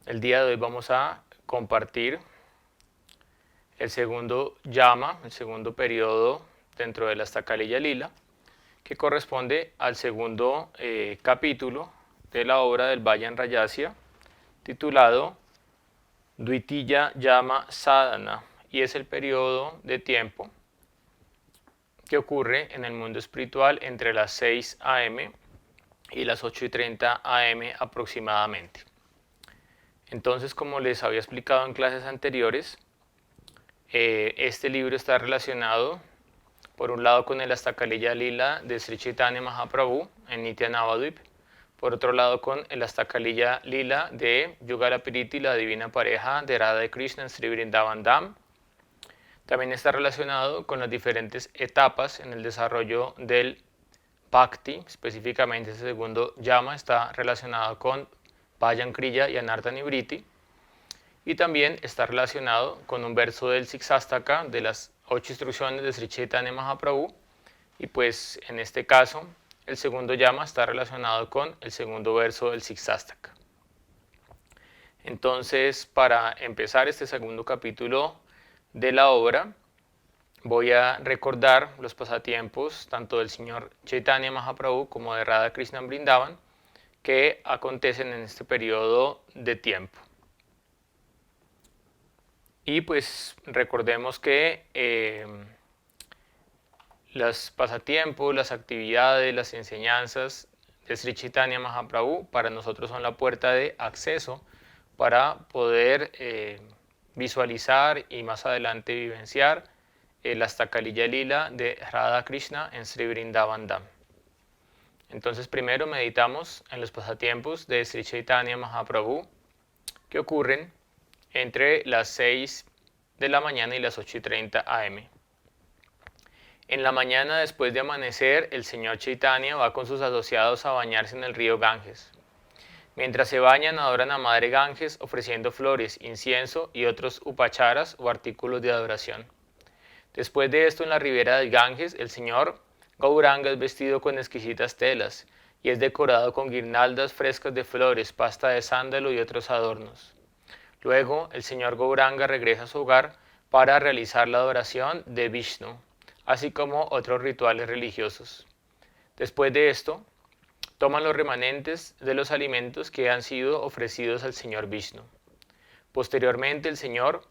El día de hoy vamos a compartir el segundo yama, el segundo periodo dentro de la Stakalya Lila, que corresponde al segundo capítulo de la obra del Vayan Rayasya, titulado Dvitiya Yama Sadhana, y es el periodo de tiempo que ocurre en el mundo espiritual entre las 6 a.m. y las 8:30 a.m. aproximadamente. Entonces, como les había explicado en clases anteriores, este libro está relacionado, por un lado, con el Astakaliya Lila de Sri Chaitanya Mahaprabhu en Nitya Navadvip, por otro lado, con el Astakaliya Lila de Yugala Piriti, la divina pareja de Radha y Krishna en Sri Vrindavan Dham. También está relacionado con las diferentes etapas en el desarrollo del Bhakti, específicamente ese segundo yama está relacionado con Vayan Kriya y Anartha Nivriti. Y también está relacionado con un verso del Siksastaka de las 8 instrucciones de Sri Chaitanya Mahaprabhu. Y pues en este caso, el segundo yama está relacionado con el segundo verso del Siksastaka. Entonces, para empezar este segundo capítulo de la obra, voy a recordar los pasatiempos tanto del señor Chaitanya Mahaprabhu como de Radha Krishna Vrindavan que acontecen en este periodo de tiempo. Y pues recordemos que los pasatiempos, las actividades, las enseñanzas de Sri Chaitanya Mahaprabhu para nosotros son la puerta de acceso para poder visualizar y más adelante vivenciar la Stakalya Lila de Radha Krishna en Sri Vrindavan Dham. Entonces primero meditamos en los pasatiempos de Sri Chaitanya Mahaprabhu que ocurren entre las 6 de la mañana y las 8:30 am. En la mañana, después de amanecer, el señor Chaitanya va con sus asociados a bañarse en el río Ganges. Mientras se bañan, adoran a Madre Ganges ofreciendo flores, incienso y otros upacharas o artículos de adoración. Después de esto, en la ribera del Ganges, el señor Gauranga es vestido con exquisitas telas y es decorado con guirnaldas frescas de flores, pasta de sándalo y otros adornos. Luego, el señor Gauranga regresa a su hogar para realizar la adoración de Vishnu, así como otros rituales religiosos. Después de esto, toman los remanentes de los alimentos que han sido ofrecidos al señor Vishnu. Posteriormente, el señor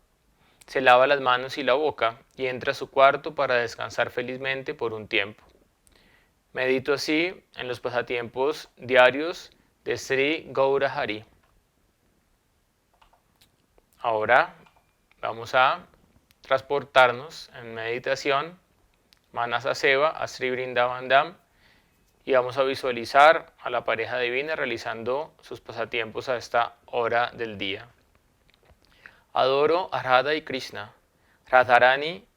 se lava las manos y la boca y entra a su cuarto para descansar felizmente por un tiempo. Medito así en los pasatiempos diarios de Sri Gaurahari. Ahora vamos a transportarnos en meditación Manasa Seva a Sri Vrindavan Dham y vamos a visualizar a la pareja divina realizando sus pasatiempos a esta hora del día. Adoro a Radha y Krishna. Radharani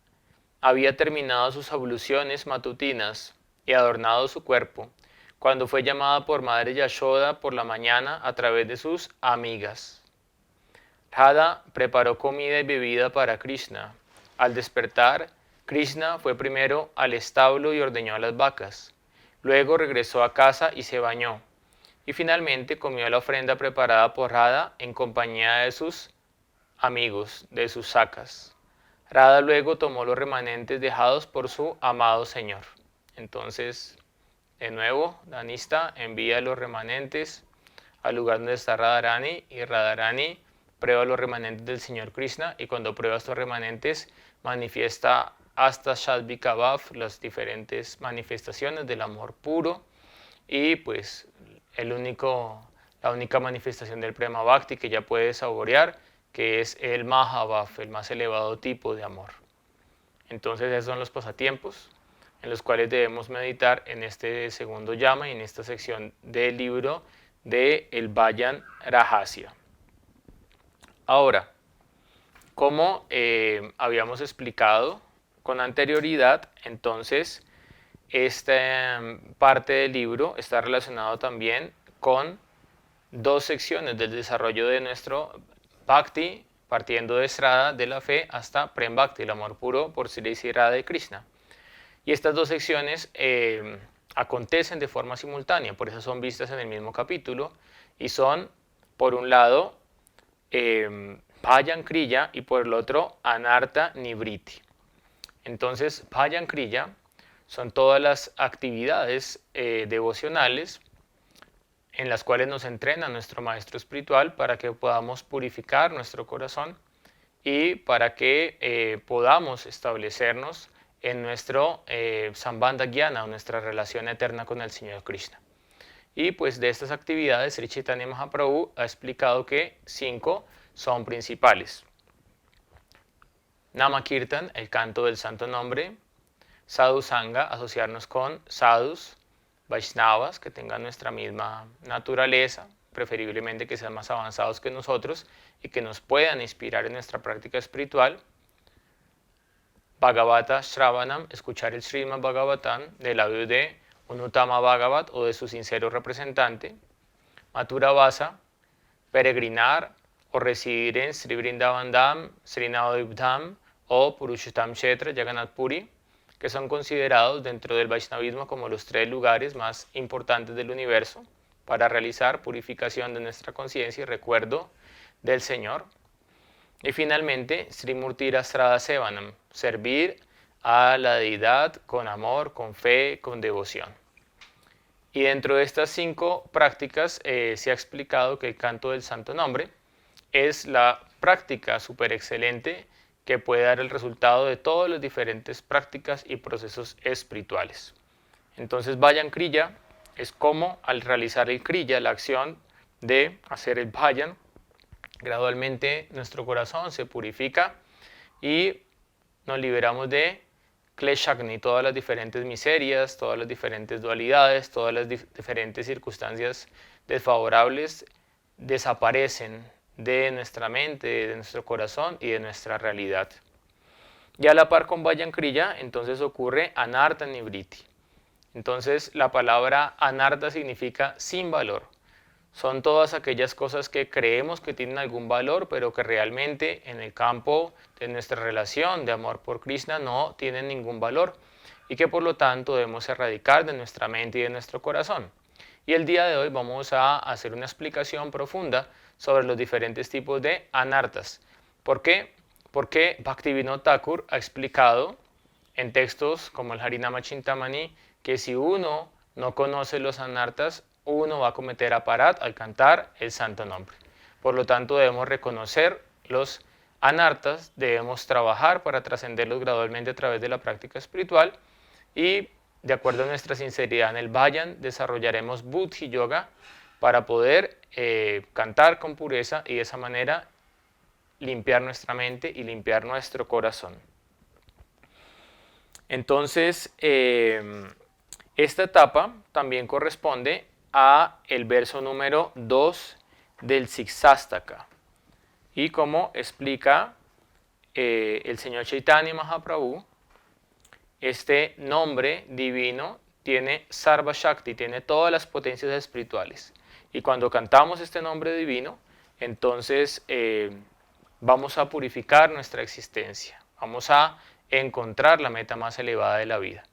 había terminado sus abluciones matutinas y adornado su cuerpo cuando fue llamada por Madre Yashoda por la mañana a través de sus amigas. Radha preparó comida y bebida para Krishna. Al despertar, Krishna fue primero al establo y ordeñó a las vacas. Luego regresó a casa y se bañó. Y finalmente comió la ofrenda preparada por Radha en compañía de sus amigos, de sus sacas. Radha luego tomó los remanentes dejados por su amado Señor. Entonces, de nuevo, Danista envía los remanentes al lugar donde está Radharani y Radharani prueba los remanentes del Señor Krishna y cuando prueba estos remanentes manifiesta hasta Shadvika Bhav, las diferentes manifestaciones del amor puro y pues la única manifestación del Prema Bhakti que ya puede saborear, que es el Mahabhav, el más elevado tipo de amor. Entonces esos son los pasatiempos en los cuales debemos meditar en este segundo yama y en esta sección del libro de el Vayan Rajasya. Ahora, como habíamos explicado con anterioridad, entonces esta parte del libro está relacionado también con dos secciones del desarrollo de nuestro Bhakti, partiendo de Sraddha, de la fe, hasta Prem Bhakti, el amor puro por Sri Sri Radha y Krishna. Y estas dos secciones acontecen de forma simultánea, por eso son vistas en el mismo capítulo, y son, por un lado, Bhajan Kriya y por el otro Anartha Nivriti. Entonces, Bhajan Kriya son todas las actividades devocionales en las cuales nos entrena nuestro maestro espiritual para que podamos purificar nuestro corazón y para que podamos establecernos en nuestro Sambandha Gyana, o nuestra relación eterna con el Señor Krishna. Y pues de estas actividades, Sri Chaitanya Mahaprabhu ha explicado que 5 son principales. Nama Kirtan, el canto del santo nombre. Sadhu Sangha, asociarnos con sadhus, Vaishnavas, que tengan nuestra misma naturaleza, preferiblemente que sean más avanzados que nosotros y que nos puedan inspirar en nuestra práctica espiritual. Bhagavata Shravanam, escuchar el Srimad Bhagavatam de labios de un Uttama Bhagavat o de su sincero representante. Mathura Vasa, peregrinar o residir en Sri Vrindavan Dham, Sri Navadvip Dham o Purushottam Kshetra, Jagannath Puri, que son considerados dentro del Vaishnavismo como los 3 lugares más importantes del universo para realizar purificación de nuestra conciencia y recuerdo del Señor. Y finalmente, Srimurti Rasrada Sevanam, servir a la deidad con amor, con fe, con devoción. Y dentro de estas 5 prácticas se ha explicado que el canto del Santo Nombre es la práctica súper excelente que puede dar el resultado de todas las diferentes prácticas y procesos espirituales. Entonces, Bhajan Kriya es como al realizar el Kriya, la acción de hacer el Bhajan, gradualmente nuestro corazón se purifica y nos liberamos de Kleshagni, todas las diferentes miserias, todas las diferentes dualidades, todas las diferentes circunstancias desfavorables desaparecen de nuestra mente, de nuestro corazón y de nuestra realidad. Y a la par con Bhajan Kriya, entonces ocurre Anartha Nivriti. Entonces la palabra Anartha significa sin valor. Son todas aquellas cosas que creemos que tienen algún valor, pero que realmente en el campo de nuestra relación de amor por Krishna no tienen ningún valor y que por lo tanto debemos erradicar de nuestra mente y de nuestro corazón. Y el día de hoy vamos a hacer una explicación profunda sobre los diferentes tipos de anartas. ¿Por qué? Porque Bhaktivinoda Thakur ha explicado en textos como el Harinama Chintamani que si uno no conoce los anartas, uno va a cometer aparat al cantar el santo nombre. Por lo tanto, debemos reconocer los anartas, debemos trabajar para trascenderlos gradualmente a través de la práctica espiritual y de acuerdo a nuestra sinceridad en el Bhajan, desarrollaremos Buddhi Yoga para poder cantar con pureza y de esa manera limpiar nuestra mente y limpiar nuestro corazón. Entonces, esta etapa también corresponde a el verso número 2 del Siksastaka. Y como explica el señor Chaitanya Mahaprabhu, este nombre divino tiene Sarva Shakti, tiene todas las potencias espirituales. Y cuando cantamos este nombre divino, entonces vamos a purificar nuestra existencia, vamos a encontrar la meta más elevada de la vida.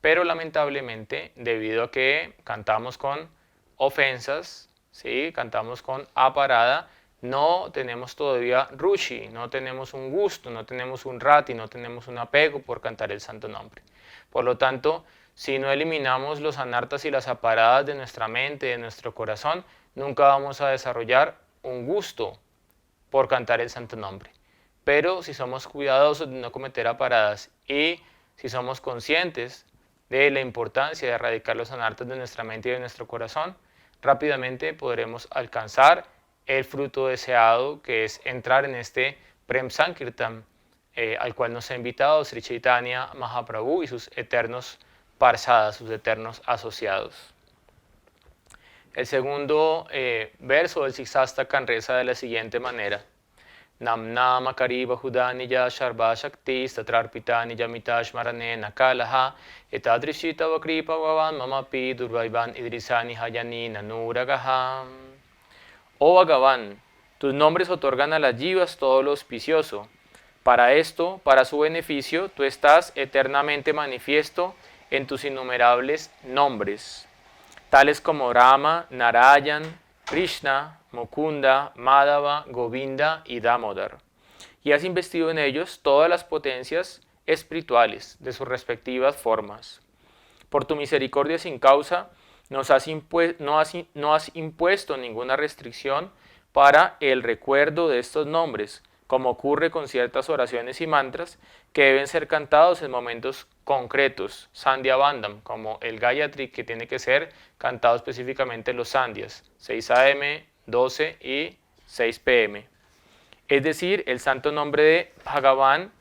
Pero lamentablemente, debido a que cantamos con ofensas, ¿sí? Cantamos con aparada, no tenemos todavía ruchi, no tenemos un gusto, no tenemos un rati, no tenemos un apego por cantar el santo nombre. Por lo tanto, si no eliminamos los anartas y las aparadas de nuestra mente, de nuestro corazón, nunca vamos a desarrollar un gusto por cantar el santo nombre. Pero si somos cuidadosos de no cometer aparadas y si somos conscientes de la importancia de erradicar los anartas de nuestra mente y de nuestro corazón, rápidamente podremos alcanzar el fruto deseado, que es entrar en este Prem Sankirtan, al cual nos ha invitado Sri Chaitanya Mahaprabhu y sus eternos parsadas, sus eternos asociados. El segundo verso del Siksastaka reza de la siguiente manera: Nam nama kariba hudaniya sharva shakti statrarpitani jamitash marane nakalaha etadrishita vakripa vavan mamapi durvaivan idrisani hayani nanuragaha. Oh Bhagavan, tus nombres otorgan a las jivas todo lo auspicioso. Para esto, para su beneficio, tú estás eternamente manifiesto en tus innumerables nombres, tales como Rama, Narayan, Krishna, Mukunda, Madhava, Govinda y Damodar. Y has investido en ellos todas las potencias espirituales de sus respectivas formas. Por tu misericordia sin causa, no has impuesto ninguna restricción para el recuerdo de estos nombres, como ocurre con ciertas oraciones y mantras que deben ser cantados en momentos concretos, Sandhya Vandam, como el Gayatri, que tiene que ser cantado específicamente los Sandhyas, 6 a.m., 12 y 6 p.m. Es decir, el santo nombre de Bhagavan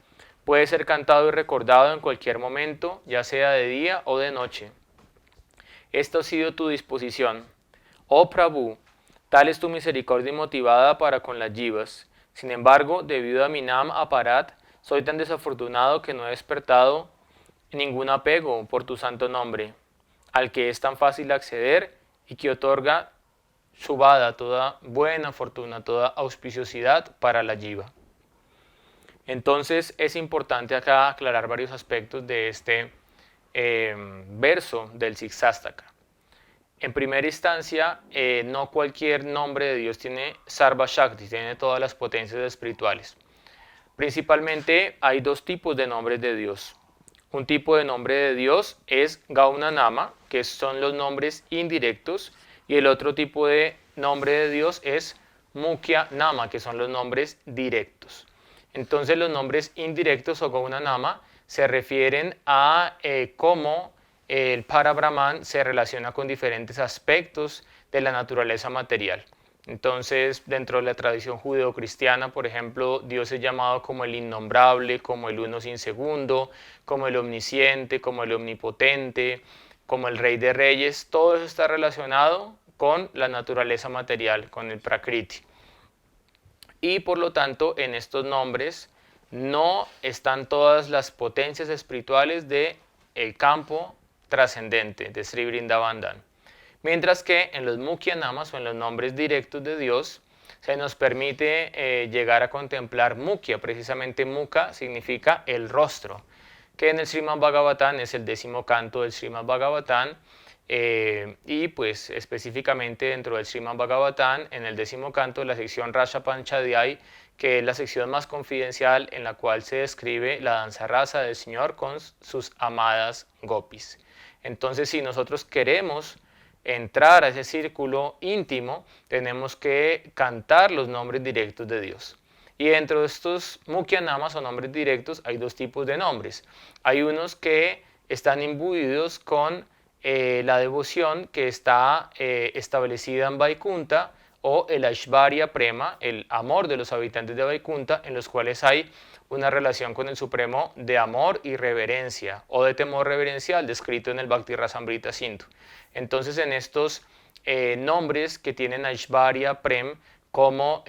puede ser cantado y recordado en cualquier momento, ya sea de día o de noche. Esta ha sido tu disposición. Oh Prabhu, tal es tu misericordia motivada para con las jivas. Sin embargo, debido a mi nam aparat, soy tan desafortunado que no he despertado ningún apego por tu santo nombre, al que es tan fácil acceder y que otorga Shubhada, toda buena fortuna, toda auspiciosidad para la jiva. Entonces es importante acá aclarar varios aspectos de este verso del Siksastaka. En primera instancia, no cualquier nombre de Dios tiene Sarva Shakti, tiene todas las potencias espirituales. Principalmente hay dos tipos de nombres de Dios. Un tipo de nombre de Dios es Gaunanama, que son los nombres indirectos, y el otro tipo de nombre de Dios es Mukhya Nama, que son los nombres directos. Entonces los nombres indirectos o Gaunanama se refieren a cómo el Parabrahman se relaciona con diferentes aspectos de la naturaleza material. Entonces, dentro de la tradición judeocristiana, por ejemplo, Dios es llamado como el innombrable, como el uno sin segundo, como el omnisciente, como el omnipotente, como el rey de reyes. Todo eso está relacionado con la naturaleza material, con el Prakriti. Y por lo tanto, en estos nombres no están todas las potencias espirituales del campo trascendente de Sri Vrindavan. Mientras que en los Mukhya Namas o en los nombres directos de Dios se nos permite llegar a contemplar Mukhya. Precisamente Mukha significa el rostro, que en el Srimad Bhagavatam es el 10º canto del Srimad Bhagavatam. Y pues específicamente dentro del Srimad Bhagavatam, en el 10º canto de la sección Rasha Panchadhyay, que es la sección más confidencial en la cual se describe la danza rasa del Señor con sus amadas gopis. Entonces, si nosotros queremos entrar a ese círculo íntimo, tenemos que cantar los nombres directos de Dios. Y dentro de estos Mukhya Namas o nombres directos hay dos tipos de nombres. Hay unos que están imbuidos con la devoción que está establecida en Vaikunta, o el Aishvarya Prema, el amor de los habitantes de Vaikunta, en los cuales hay una relación con el Supremo de amor y reverencia, o de temor reverencial, descrito en el Bhakti Rasamrita Sindhu. Entonces, en estos nombres que tienen Aishvarya Prem, como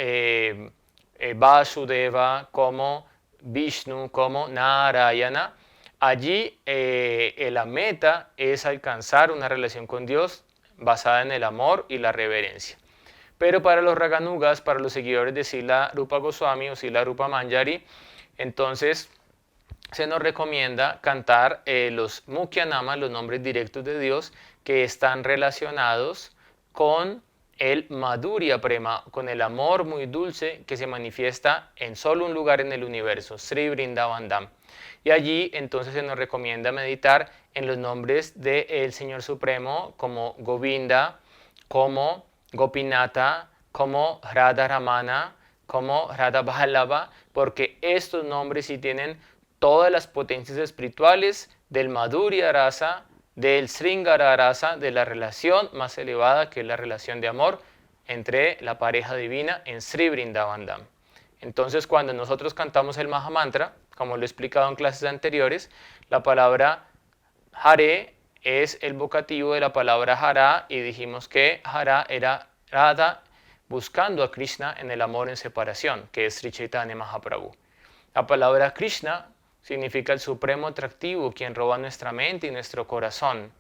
Vasudeva, como Vishnu, como Narayana, allí la meta es alcanzar una relación con Dios basada en el amor y la reverencia. Pero para los Raganugas, para los seguidores de Srila Rupa Goswami o Srila Rupa Manjari, entonces se nos recomienda cantar los Mukhya Namas, los nombres directos de Dios, que están relacionados con el Madhurya Prema, con el amor muy dulce que se manifiesta en solo un lugar en el universo, Sri Vrindavan Dham. Y allí entonces se nos recomienda meditar en los nombres del Señor Supremo como Govinda, como Gopinata, como Radharamana, como Radha Vallabha, porque estos nombres sí tienen todas las potencias espirituales del Madhurya Rasa, del Sringara Rasa, de la relación más elevada, que es la relación de amor entre la pareja divina en Sri Vrindavan Dham. Entonces, cuando nosotros cantamos el Mahamantra, como lo he explicado en clases anteriores, la palabra Hare es el vocativo de la palabra Hara, y dijimos que Hara era Radha buscando a Krishna en el amor en separación, que es Sri Chaitanya Mahaprabhu. La palabra Krishna significa el supremo atractivo, quien roba nuestra mente y nuestro corazón.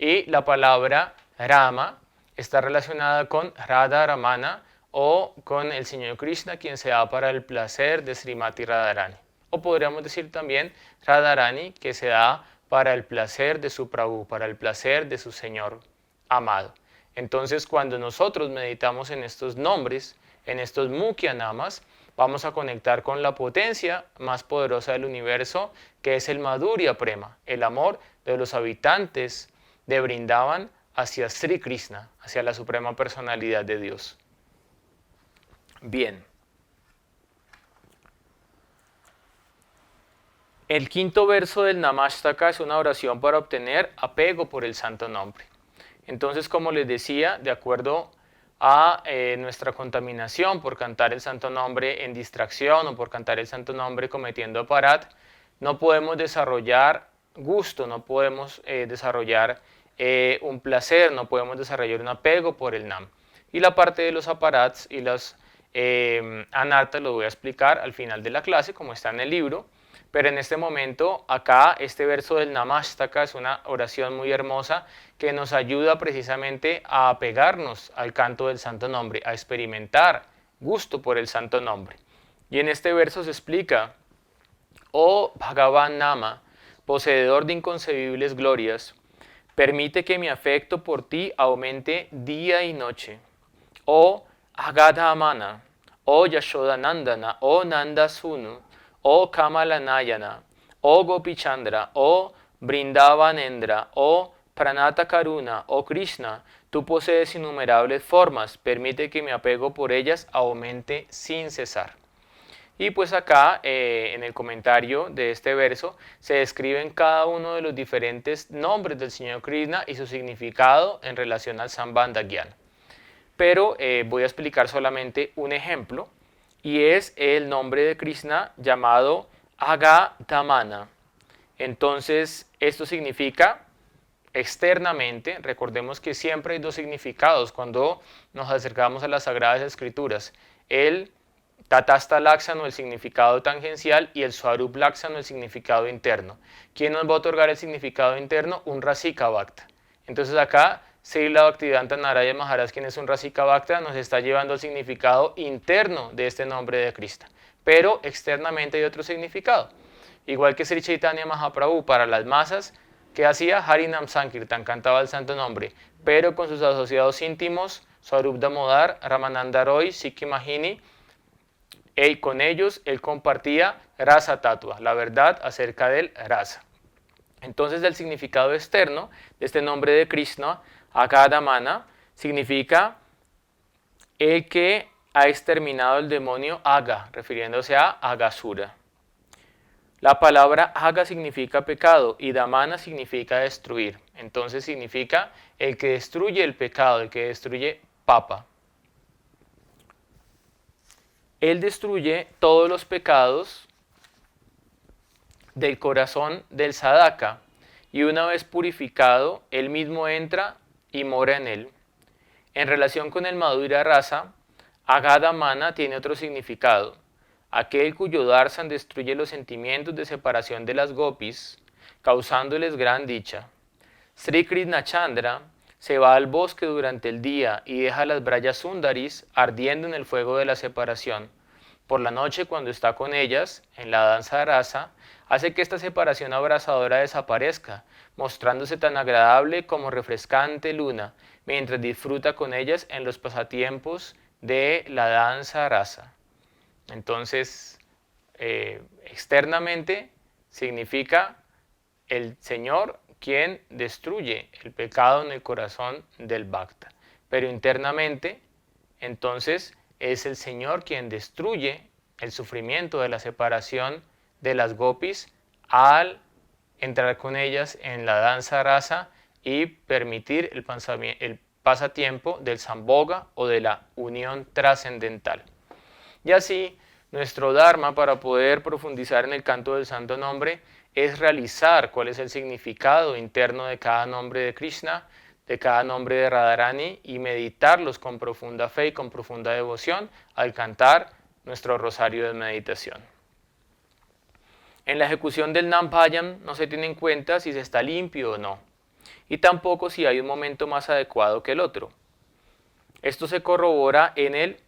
Y la palabra Rama está relacionada con Radha Ramana, o con el Señor Krishna, quien se da para el placer de Srimati Radharani. O podríamos decir también Radharani, que se da para el placer de su Prabhu, para el placer de su Señor amado. Entonces, cuando nosotros meditamos en estos nombres, en estos Mukhya Namas, vamos a conectar con la potencia más poderosa del universo, que es el Madhurya Prema, el amor de los habitantes de Vrindavan hacia Sri Krishna, hacia la suprema personalidad de Dios. Bien. El quinto verso del Namashtaka es una oración para obtener apego por el santo nombre. Entonces, como les decía, de acuerdo a nuestra contaminación por cantar el santo nombre en distracción o por cantar el santo nombre cometiendo aparat, no podemos desarrollar gusto, no podemos desarrollar un placer, no podemos desarrollar un apego por el nam. Y la parte de los aparats y las anartas lo voy a explicar al final de la clase, como está en el libro. Pero en este momento, acá, este verso del Namashtaka es una oración muy hermosa que nos ayuda precisamente a apegarnos al canto del santo nombre, a experimentar gusto por el santo nombre. Y en este verso se explica: oh Bhagavan Nama, poseedor de inconcebibles glorias, permite que mi afecto por ti aumente día y noche. Oh Agadhamana, oh Yashodanandana, oh Nandasunu, oh Kamalanayana, oh Gopichandra, oh Brindavanendra, oh Pranata Karuna, oh Krishna, tú posees innumerables formas, permite que mi apego por ellas aumente sin cesar. Y pues acá en el comentario de este verso se describen cada uno de los diferentes nombres del Señor Krishna y su significado en relación al Sambandha Gyana. Pero voy a explicar solamente un ejemplo, y es el nombre de Krishna llamado Agadhamana. Entonces, esto significa externamente. Recordemos que siempre hay dos significados cuando nos acercamos a las Sagradas Escrituras: el Tatastha Lakshana, el significado tangencial, y el Swarup Lakshana, el significado interno. ¿Quién nos va a otorgar el significado interno? Un Rasika Bhakta. Entonces acá Srila Bhaktivedanta Narayana Maharaj, quien es un Rasika Bhakta, nos está llevando al significado interno de este nombre de Krishna. Pero externamente hay otro significado. Igual que Sri Chaitanya Mahaprabhu, para las masas, ¿qué hacía? Harinam Sankirtan, cantaba el santo nombre, pero con sus asociados íntimos, Swarup Damodar, Ramananda Roy, Sikhi Mahini, y con ellos él compartía Rasa Tattva, la verdad acerca del Rasa. Entonces, del significado externo de este nombre de Krishna, Agadhamana, significa el que ha exterminado el demonio Aga, refiriéndose a Agasura. La palabra Aga significa pecado y Dhamana significa destruir. Entonces significa el que destruye el pecado, el que destruye Papa. Él destruye todos los pecados del corazón del sadhaka, y una vez purificado, él mismo entra y mora en él. En relación con el Madhurya Rasa, Agadhamana tiene otro significado: aquel cuyo darshan destruye los sentimientos de separación de las gopis, causándoles gran dicha. Sri Krishna Chandra se va al bosque durante el día y deja las brayas sundaris ardiendo en el fuego de la separación. Por la noche, cuando está con ellas, en la danza rasa, hace que esta separación abrasadora desaparezca, mostrándose tan agradable como refrescante luna, mientras disfruta con ellas en los pasatiempos de la danza rasa. Entonces, externamente significa el Señor quien destruye el pecado en el corazón del Bhakta. Pero internamente, entonces, es el Señor quien destruye el sufrimiento de la separación de las gopis al entrar con ellas en la danza rasa y permitir el pasatiempo del Sambhoga o de la unión trascendental. Y así, nuestro Dharma, para poder profundizar en el canto del santo nombre, es realizar cuál es el significado interno de cada nombre de Krishna, de cada nombre de Radharani, y meditarlos con profunda fe y con profunda devoción al cantar nuestro rosario de meditación. En la ejecución del Nam Bhajan no se tiene en cuenta si se está limpio o no, y tampoco si hay un momento más adecuado que el otro. Esto se corrobora en el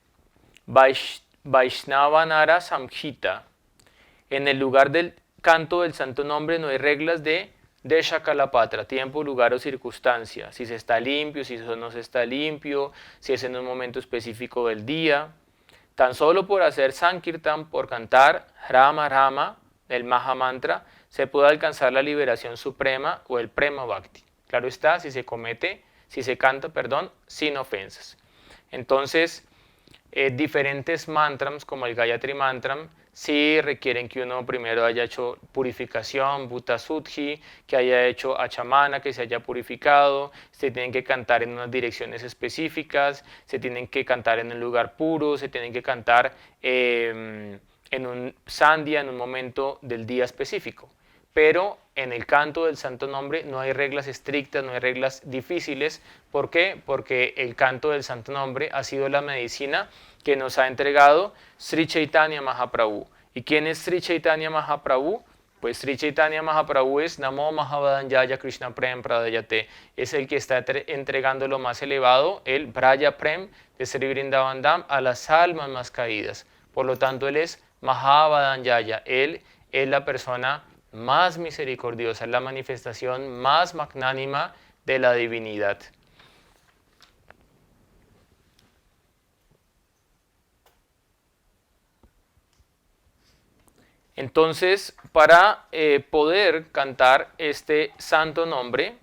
Vaishnavanara Samhita. En el lugar del canto del santo nombre no hay reglas de Desha Kalapatra, tiempo, lugar o circunstancia, si se está limpio, si eso no se está limpio, si es en un momento específico del día. Tan solo por hacer Sankirtan, por cantar Rama Rama, el Maha Mantra, se puede alcanzar la liberación suprema o el Prema Bhakti. Claro está, si se canta, sin ofensas. Entonces, diferentes mantras como el Gayatri Mantram sí requieren que uno primero haya hecho purificación, Bhuta Suddhi, que haya hecho Achamana, que se haya purificado, se tienen que cantar en unas direcciones específicas, se tienen que cantar en un lugar puro, se tienen que cantar en un sandhya, en un momento del día específico. Pero en el canto del Santo Nombre no hay reglas estrictas, no hay reglas difíciles. ¿Por qué? Porque el canto del Santo Nombre ha sido la medicina que nos ha entregado Sri Chaitanya Mahaprabhu. ¿Y quién es Sri Chaitanya Mahaprabhu? Pues Sri Chaitanya Mahaprabhu es Namo Mahavadanyaya Krishna Prem Pradayate. Es el que está entregando lo más elevado, el Braya Prem de Sri Vrindavan Dham, a las almas más caídas. Por lo tanto, él es Mahavadanyaya. Él es la persona más misericordiosa, es la manifestación más magnánima de la divinidad. Entonces, para poder cantar este santo nombre,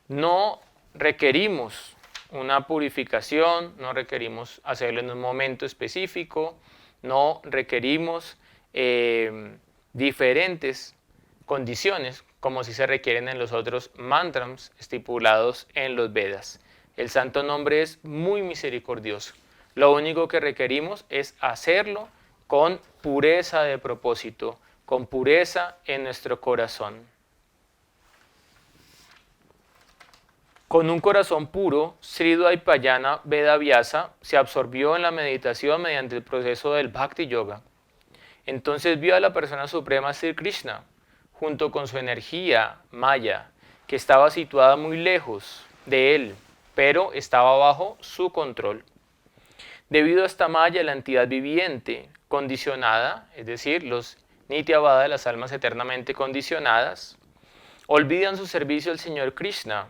no requerimos una purificación, no requerimos hacerlo en un momento específico, no requerimos diferentes condiciones como si se requieren en los otros mantras estipulados en los Vedas. El santo nombre es muy misericordioso. Lo único que requerimos es hacerlo con pureza de propósito, con pureza en nuestro corazón. Con un corazón puro, Sri Dvaipayana Vedavyasa se absorbió en la meditación mediante el proceso del Bhakti Yoga. Entonces vio a la persona suprema Sri Krishna, junto con su energía Maya, que estaba situada muy lejos de él, pero estaba bajo su control. Debido a esta Maya, la entidad viviente condicionada, es decir, los Nityavada, las almas eternamente condicionadas, olvidan su servicio al Señor Krishna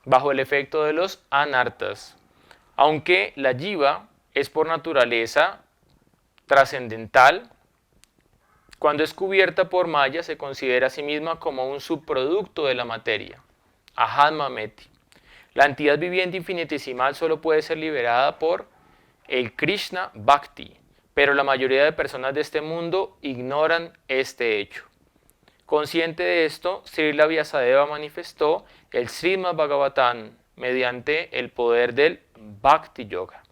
bajo el efecto de los anartas, aunque la jiva es por naturaleza trascendental. Cuando es cubierta por Maya, se considera a sí misma como un subproducto de la materia, Ahatmameti. La entidad viviente infinitesimal solo puede ser liberada por el Krishna Bhakti, pero la mayoría de personas de este mundo ignoran este hecho. Consciente de esto, Srila Vyasadeva manifestó el Srimad Bhagavatam mediante el poder del Bhakti Yoga.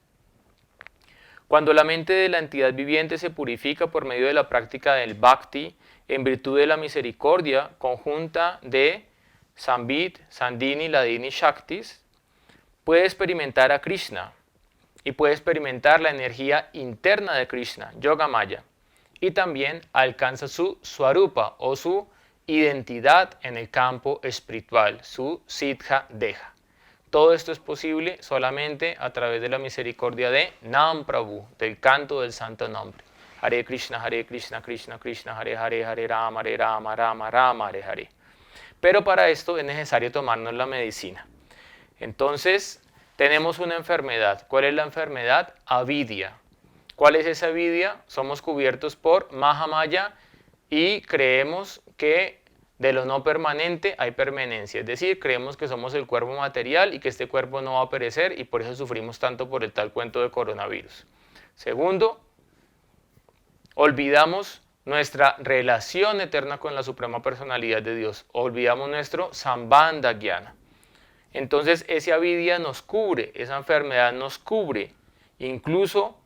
Cuando la mente de la entidad viviente se purifica por medio de la práctica del Bhakti, en virtud de la misericordia conjunta de Sambit, Sandini, Ladini, Shaktis, puede experimentar a Krishna y puede experimentar la energía interna de Krishna, Yogamaya, y también alcanza su Swarupa o su identidad en el campo espiritual, su Siddha Deha. Todo esto es posible solamente a través de la misericordia de Nam Prabhu, del canto del santo nombre. Hare Krishna, Krishna Krishna, Hare Hare, Hare Rama, Rama Rama, Hare Hare. Pero para esto es necesario tomarnos la medicina. Entonces, tenemos una enfermedad. ¿Cuál es la enfermedad? Avidya. ¿Cuál es esa avidya? Somos cubiertos por Mahamaya y creemos que de lo no permanente hay permanencia. Es decir, creemos que somos el cuerpo material y que este cuerpo no va a perecer y por eso sufrimos tanto por el tal cuento de coronavirus. Segundo, olvidamos nuestra relación eterna con la Suprema Personalidad de Dios. Olvidamos nuestro Sambandha Jnana. Entonces esa avidya nos cubre, esa enfermedad nos cubre. Incluso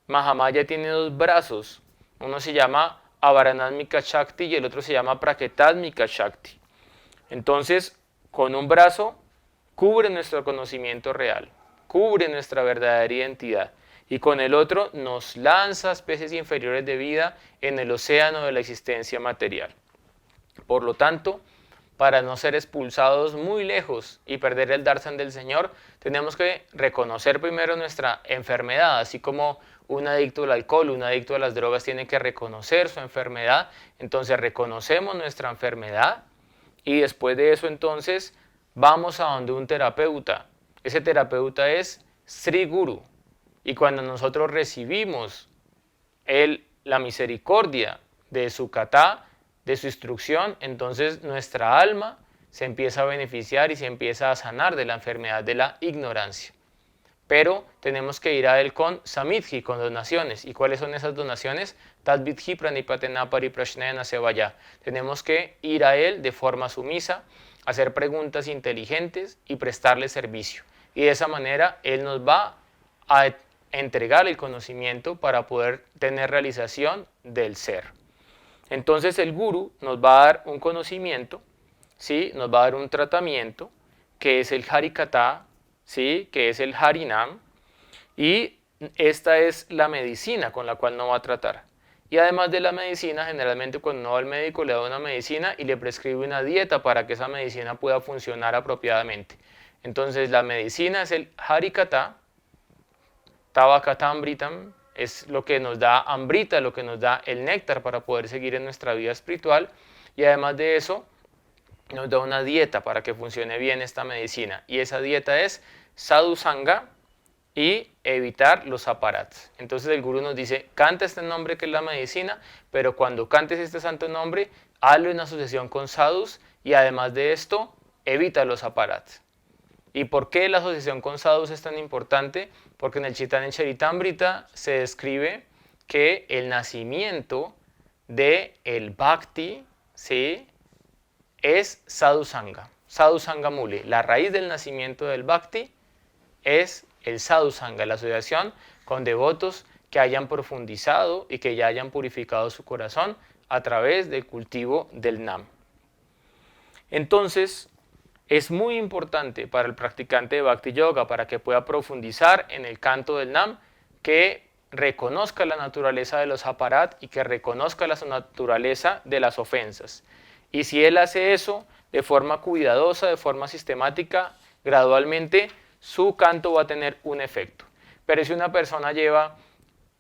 Mahamaya tiene dos brazos. Uno se llama Avaranatmika Shakti y el otro se llama Praketatmika Shakti. Entonces, con un brazo cubre nuestro conocimiento real, cubre nuestra verdadera identidad. Y con el otro nos lanza especies inferiores de vida en el océano de la existencia material. Por lo tanto, para no ser expulsados muy lejos y perder el darshan del Señor, tenemos que reconocer primero nuestra enfermedad, así como un adicto al alcohol, un adicto a las drogas tiene que reconocer su enfermedad. Entonces reconocemos nuestra enfermedad Y después de eso entonces vamos a donde un terapeuta. Ese terapeuta es Sri Guru. Y cuando nosotros recibimos la misericordia de su kata, de su instrucción, entonces nuestra alma se empieza a beneficiar y se empieza a sanar de la enfermedad de la ignorancia. Pero tenemos que ir a él con samidhi, con donaciones. ¿Y cuáles son esas donaciones? Tadvidhi pranipatena pariprashnena sevaya. Tenemos que ir a él de forma sumisa, hacer preguntas inteligentes y prestarle servicio. Y de esa manera él nos va a entregar el conocimiento para poder tener realización del ser. Entonces el guru nos va a dar un conocimiento, ¿sí? Nos va a dar un tratamiento, que es el Harikata, ¿sí? Que es el Harinam, y esta es la medicina con la cual no va a tratar. Y además de la medicina, generalmente cuando uno va al médico le da una medicina y le prescribe una dieta para que esa medicina pueda funcionar apropiadamente. Entonces la medicina es el Harikata, Tavakatambritam, es lo que nos da ambrita, lo que nos da el néctar para poder seguir en nuestra vida espiritual, y además de eso nos da una dieta para que funcione bien esta medicina, y esa dieta es sadhusanga y evitar los aparats. Entonces el gurú nos dice, canta este nombre que es la medicina, pero cuando cantes este santo nombre, hazlo en asociación con sadhus, y además de esto, evita los aparats. ¿Y por qué la asociación con sadhus es tan importante? Porque en el Chaitanya Charitamrita se describe que el nacimiento del bhakti, ¿sí?, es sadhusanga, sadhusanga mule. La raíz del nacimiento del bhakti es el sadhusanga, la asociación con devotos que hayan profundizado y que ya hayan purificado su corazón a través del cultivo del nam. Entonces, es muy importante para el practicante de Bhakti Yoga, para que pueda profundizar en el canto del Nam, que reconozca la naturaleza de los aparat y que reconozca la naturaleza de las ofensas. Y si él hace eso de forma cuidadosa, de forma sistemática, gradualmente su canto va a tener un efecto. Pero si una persona lleva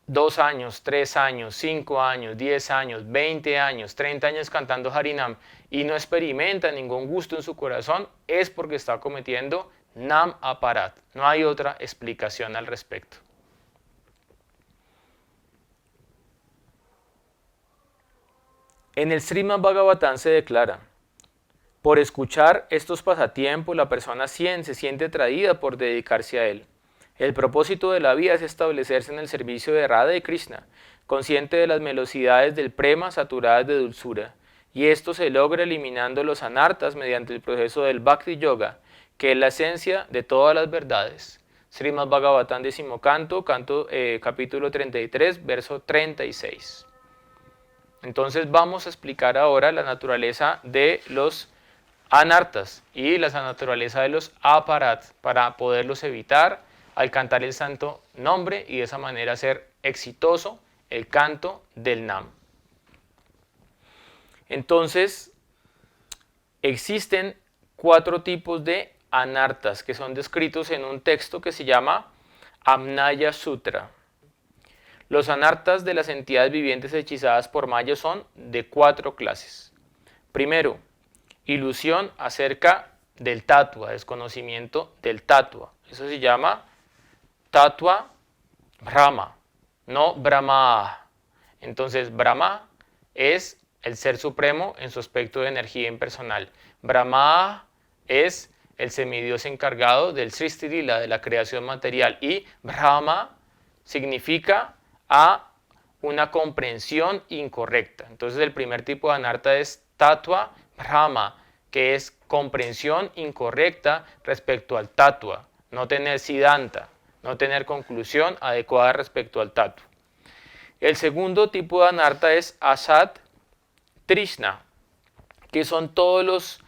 2 años, 3 años, 5 años, 10 años, 20 años, 30 años cantando Harinam y no experimenta ningún gusto en su corazón, es porque está cometiendo Nam Aparat. No hay otra explicación al respecto. En el Srimad Bhagavatam se declara, por escuchar estos pasatiempos la persona se siente atraída por dedicarse a él. El propósito de la vida es establecerse en el servicio de Radha y Krishna, consciente de las velocidades del prema saturadas de dulzura, y esto se logra eliminando los anartas mediante el proceso del Bhakti Yoga, que es la esencia de todas las verdades. Srimad Bhagavatam, 10º canto, capítulo 33, verso 36. Entonces vamos a explicar ahora la naturaleza de los anartas y la naturaleza de los aparat para poderlos evitar al cantar el santo nombre y de esa manera hacer exitoso el canto del Nam. Entonces, existen 4 tipos de anartas que son descritos en un texto que se llama Amnaya Sutra. Los anartas de las entidades vivientes hechizadas por Maya son de 4 clases. Primero, ilusión acerca del tatua, desconocimiento del tatua. Eso se llama Tatua Brahma, no Brahma. Entonces, Brahma es el ser supremo en su aspecto de energía impersonal. Brahma es el semidios encargado del Srishti Lila, de la creación material. Y Brahma significa a una comprensión incorrecta. Entonces, el primer tipo de anarta es Tatua Brahma, que es comprensión incorrecta respecto al tatua, no tener siddhanta, no tener conclusión adecuada respecto al tatua. El segundo tipo de anarta es asat trishna, que son todos los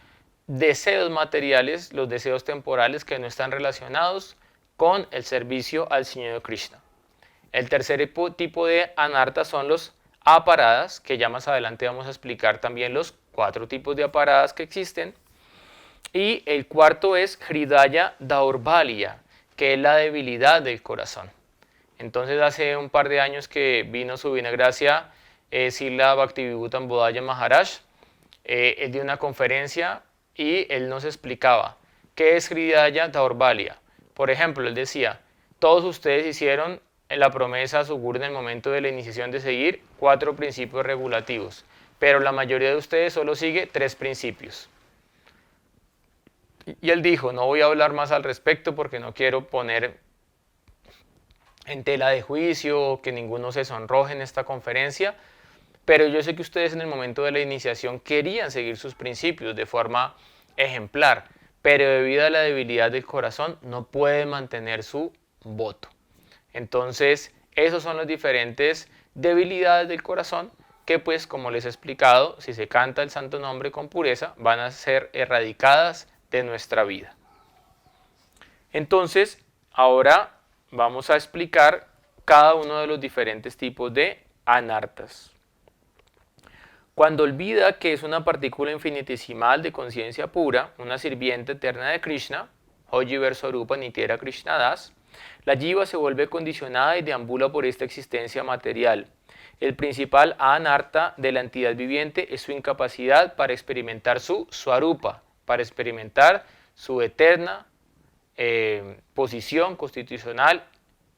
deseos materiales, los deseos temporales que no están relacionados con el servicio al Señor Krishna. El tercer tipo de anarta son los aparadas, que ya más adelante vamos a explicar también los 4 tipos de aparadas que existen. Y el cuarto es Hridaya Daurbalya, que es la debilidad del corazón. Entonces hace un par de años que vino su Vinagracia Srila Bhaktivinoda Bodhaya Maharaj, él dio una conferencia y él nos explicaba qué es Hridaya Daurvalya. Por ejemplo, él decía, todos ustedes hicieron en la promesa a su guru en el momento de la iniciación de seguir 4 principios regulativos, pero la mayoría de ustedes solo sigue 3 principios. Y él dijo, no voy a hablar más al respecto porque no quiero poner en tela de juicio, que ninguno se sonroje en esta conferencia, pero yo sé que ustedes en el momento de la iniciación querían seguir sus principios de forma ejemplar, pero debido a la debilidad del corazón no pueden mantener su voto. Entonces, esos son las diferentes debilidades del corazón que, pues, como les he explicado, si se canta el santo nombre con pureza, van a ser erradicadas de nuestra vida. Entonces, ahora vamos a explicar cada uno de los diferentes tipos de anartas. Cuando olvida que es una partícula infinitesimal de conciencia pura, una sirviente eterna de Krishna, Hojiver Swarupa Nitya Krishnadas, la jiva se vuelve condicionada y deambula por esta existencia material. El principal anarta de la entidad viviente es su incapacidad para experimentar su Swarupa, para experimentar su eterna posición constitucional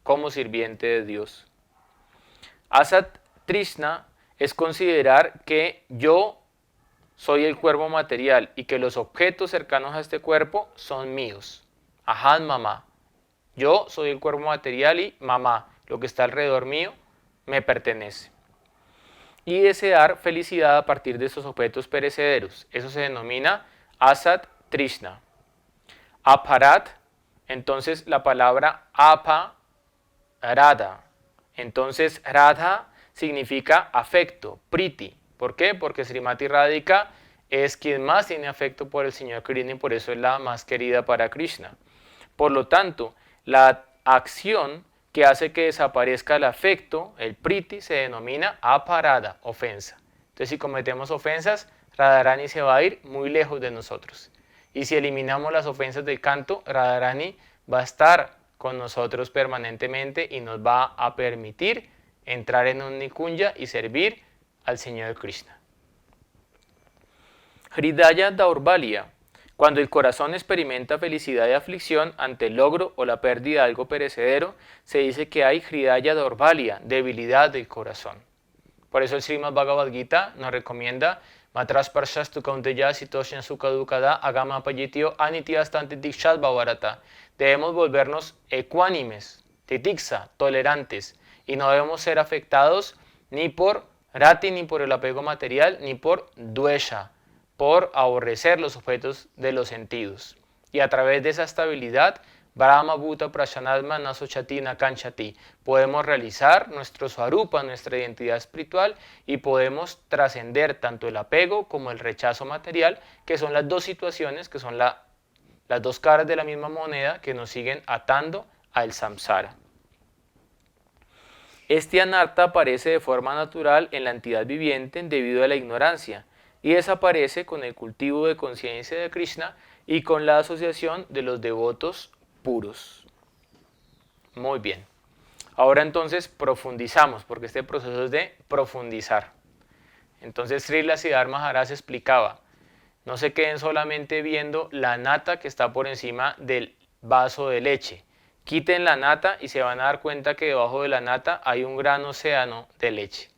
como sirviente de Dios. Asat Trishna es considerar que yo soy el cuerpo material y que los objetos cercanos a este cuerpo son míos. Aham mamá. Yo soy el cuerpo material y mamá, lo que está alrededor mío, me pertenece. Y desear felicidad a partir de estos objetos perecederos. Eso se denomina Asat Trishna. Aparat, entonces la palabra apa, radha. Entonces radha significa afecto, priti. ¿Por qué? Porque Srimati Radhika es quien más tiene afecto por el Señor Krishna y por eso es la más querida para Krishna. Por lo tanto, la acción que hace que desaparezca el afecto, el priti, se denomina aparada, ofensa. Entonces, si cometemos ofensas, Radharani se va a ir muy lejos de nosotros. Y si eliminamos las ofensas del canto, Radharani va a estar con nosotros permanentemente y nos va a permitir entrar en un Nikunja y servir al Señor Krishna. Hridaya Daurvalya. Cuando el corazón experimenta felicidad y aflicción ante el logro o la pérdida de algo perecedero, se dice que hay Hridaya Daurvalya, debilidad del corazón. Por eso el Srimad Bhagavad Gita nos recomienda Matras Parshastu Kaunteya Sitoshan Sukadukada Agama Payityo Anityastanti Dikshat Bhavarata. Debemos volvernos ecuánimes, titiksa, tolerantes, y no debemos ser afectados ni por rati, ni por el apego material, ni por dvesha, por aborrecer los objetos de los sentidos. Y a través de esa estabilidad, Brahma Bhuta Prashanatma Nasochati Nakanchati, podemos realizar nuestro Swarupa, nuestra identidad espiritual, y podemos trascender tanto el apego como el rechazo material, que son las dos situaciones, que son las dos caras de la misma moneda que nos siguen atando al samsara. Este anarta aparece de forma natural en la entidad viviente debido a la ignorancia y desaparece con el cultivo de conciencia de Krishna y con la asociación de los devotos puros. Muy bien. Ahora entonces profundizamos, porque este proceso es de profundizar. Entonces Srila Siddhar Maharaj explicaba, no se queden solamente viendo la nata que está por encima del vaso de leche. Quiten la nata y se van a dar cuenta que debajo de la nata hay un gran océano de leche.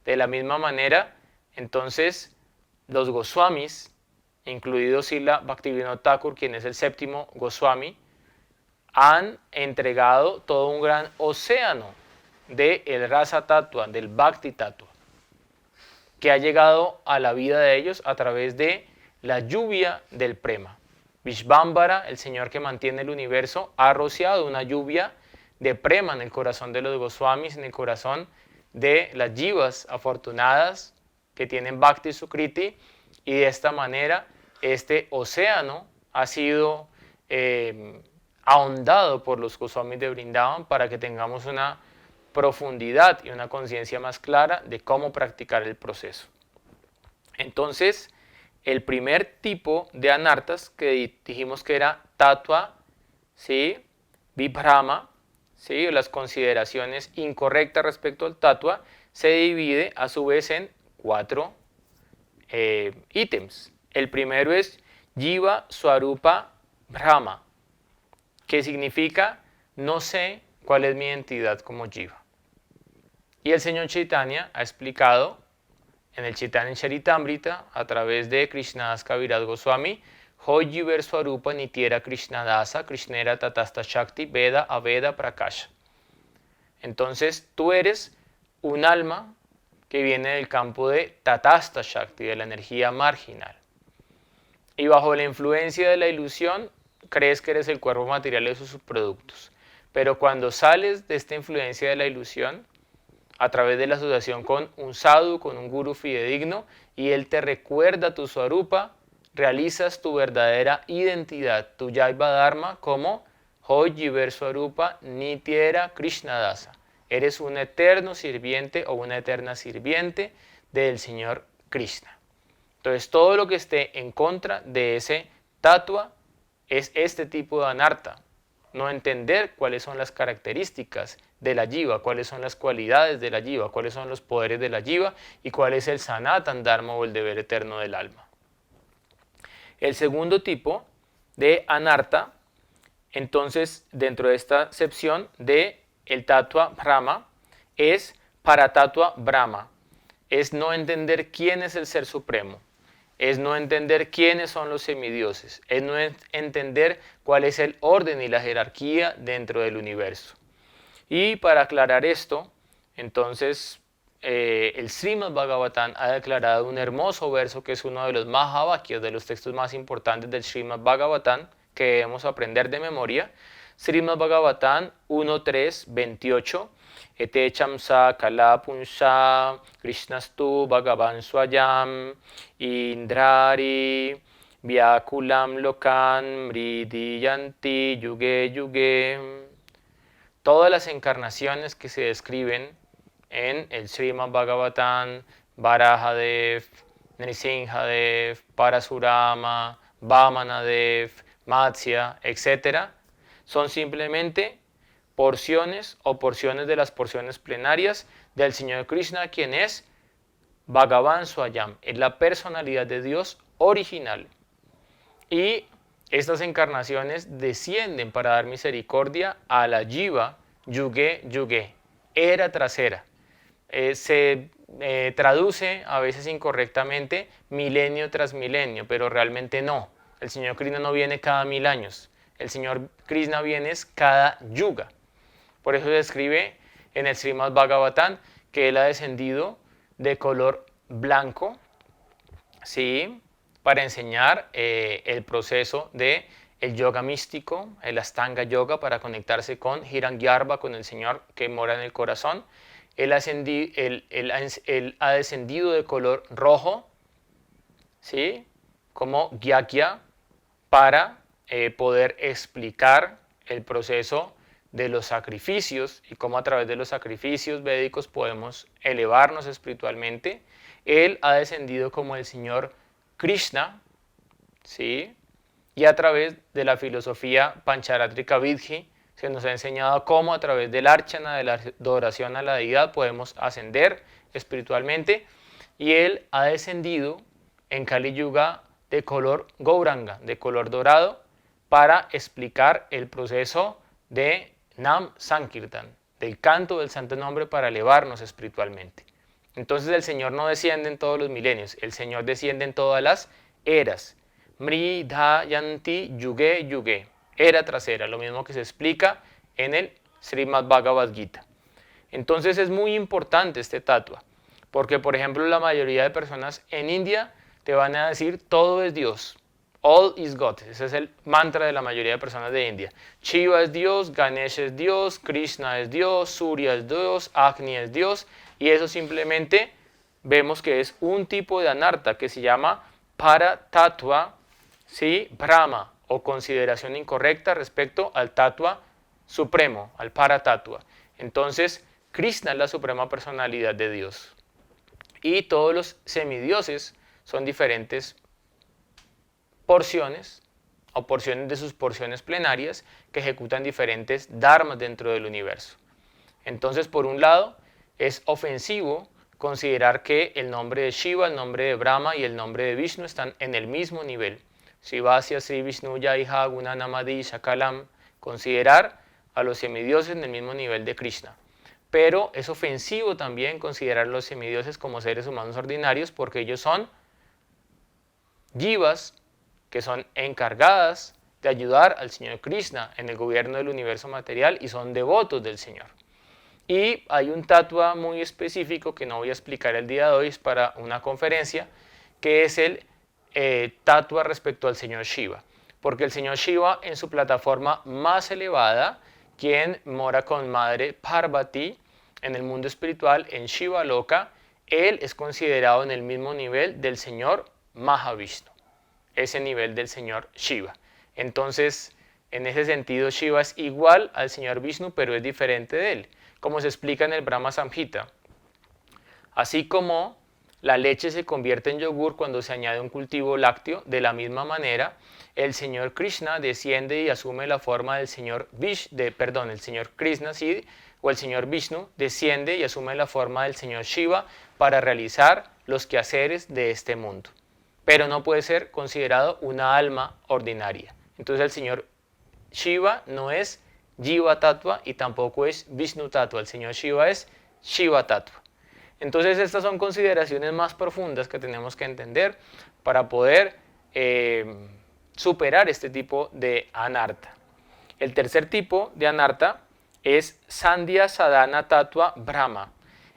De la misma manera, entonces, los Goswamis, incluido Srila Bhaktivinoda Thakur, quien es el séptimo Goswami, han entregado todo un gran océano del Rasa Tattva, del Bhakti Tattva, que ha llegado a la vida de ellos a través de la lluvia del Prema. Vishvambara, el Señor que mantiene el universo, ha rociado una lluvia de Prema en el corazón de los Goswamis, en el corazón de las jivas afortunadas que tienen Bhakti Sukriti, y de esta manera este océano ha sido ahondado por los Goswamis de Vrindavan para que tengamos una profundidad y una conciencia más clara de cómo practicar el proceso. Entonces, el primer tipo de anartas que dijimos que era tattva, ¿sí? Vibhrama, ¿sí? Las consideraciones incorrectas respecto al tattva, se divide a su vez en 4 ítems. El primero es Jiva Swarupa Brahma, que significa no sé cuál es mi identidad como Jiva. Y el señor Chaitanya ha explicado en el Chaitanya Charitamrita a través de Krishnadas Kaviraj Goswami, Hoy Jiver Swarupa Nitiera Krishnadasa, Krishnera Tatasta Shakti, Veda Aveda Prakasha. Entonces tú eres un alma que viene del campo de Tatasta Shakti, de la energía marginal. Y bajo la influencia de la ilusión, crees que eres el cuerpo material de sus subproductos. Pero cuando sales de esta influencia de la ilusión, a través de la asociación con un sadhu, con un guru fidedigno, y él te recuerda tu swarupa, realizas tu verdadera identidad, tu Jaiva Dharma, como Hoy Jiver Swarupa Nitiera Krishnadasa. Eres un eterno sirviente o una eterna sirviente del Señor Krishna. Entonces, todo lo que esté en contra de ese tatua es este tipo de anarta. No entender cuáles son las características de la jiva, cuáles son las cualidades de la jiva, cuáles son los poderes de la jiva y cuál es el sanatan dharma o el deber eterno del alma. El segundo tipo de anarta, entonces, dentro de esta acepción de el tatua Brahma, es paratatua Brahma. Es no entender quién es el Ser Supremo. Es no entender quiénes son los semidioses. Es no entender cuál es el orden y la jerarquía dentro del universo. Y para aclarar esto, entonces, el Srimad Bhagavatam ha declarado un hermoso verso que es uno de los Mahavakyas, de los textos más importantes del Srimad Bhagavatam, que debemos aprender de memoria. Srimad Bhagavatam 1.3.28. Ete chamsa kala punsa krishnastu bhagavan swayam indrari vyakulam lokan mridiyanti yuge yuge. Todas las encarnaciones que se describen en el Srimad Bhagavatam, Varahadev, Nrisimhadev, Parasurama, Vamanadev, Matsya, etc., son simplemente porciones o porciones de las porciones plenarias del Señor Krishna, quien es Bhagavan Swayam, es la personalidad de Dios original. Y estas encarnaciones descienden para dar misericordia a la Jiva Yuge Yuge, era tras era. Se traduce a veces incorrectamente milenio tras milenio, pero realmente no. El Señor Krishna no viene cada 1000 años. El Señor Krishna viene cada yuga. Por eso se describe en el Srimad Bhagavatam que él ha descendido de color blanco, ¿sí?, para enseñar el proceso de el yoga místico, el Astanga Yoga, para conectarse con Hiranyarva, con el Señor que mora en el corazón. Él ha descendido de color rojo, ¿sí?, como Gyakya, para poder explicar el proceso de los sacrificios y cómo a través de los sacrificios védicos podemos elevarnos espiritualmente. Él ha descendido como el Señor Krishna, ¿sí?, y a través de la filosofía Pancharatrika Vidhi se nos ha enseñado cómo a través del archana, de la adoración a la deidad, podemos ascender espiritualmente. Y él ha descendido en Kali Yuga de color Gauranga, de color dorado, para explicar el proceso de Nam Sankirtan, del canto del santo nombre para elevarnos espiritualmente. Entonces el Señor no desciende en todos los milenios, el Señor desciende en todas las eras. Mridhayanti yuge yuge, era tras era, lo mismo que se explica en el Srimad Bhagavad Gita. Entonces es muy importante este tatua, porque por ejemplo la mayoría de personas en India te van a decir todo es Dios, all is God, ese es el mantra de la mayoría de personas de India. Shiva es Dios, Ganesh es Dios, Krishna es Dios, Surya es Dios, Agni es Dios, y eso simplemente vemos que es un tipo de anarta que se llama Paratattva, ¿sí?, Brahma, o consideración incorrecta respecto al tatua supremo, al Paratattva. Entonces, Krishna es la suprema personalidad de Dios. Y todos los semidioses son diferentes porciones o porciones de sus porciones plenarias que ejecutan diferentes dharmas dentro del universo. Entonces, por un lado, es ofensivo considerar que el nombre de Shiva, el nombre de Brahma y el nombre de Vishnu están en el mismo nivel, Srivasya Sri Vishnu Yaiha Gunanamadi Shakalam, considerar a los semidioses en el mismo nivel de Krishna. Pero es ofensivo también considerar a los semidioses como seres humanos ordinarios porque ellos son jivas que son encargadas de ayudar al Señor Krishna en el gobierno del universo material y son devotos del Señor. Y hay un tattva muy específico que no voy a explicar el día de hoy, es para una conferencia, que es el tattva respecto al Señor Shiva. Porque el Señor Shiva en su plataforma más elevada, quien mora con Madre Parvati en el mundo espiritual, en Shiva Loka, él es considerado en el mismo nivel del Señor Mahavishnu, ese nivel del Señor Shiva. Entonces, en ese sentido, Shiva es igual al Señor Vishnu, pero es diferente de él, como se explica en el Brahma Samhita. Así como la leche se convierte en yogur cuando se añade un cultivo lácteo, de la misma manera, el Señor Krishna desciende y asume la forma del Señor el Señor Krishna, sí, o el Señor Vishnu, desciende y asume la forma del Señor Shiva para realizar los quehaceres de este mundo. Pero no puede ser considerado una alma ordinaria. Entonces el Señor Shiva no es Jiva Tattva y tampoco es Vishnu Tattva. El Señor Shiva es Shiva Tattva. Entonces estas son consideraciones más profundas que tenemos que entender para poder superar este tipo de anarta. El tercer tipo de anarta es Sandhya Sadhana Tattva Brahma.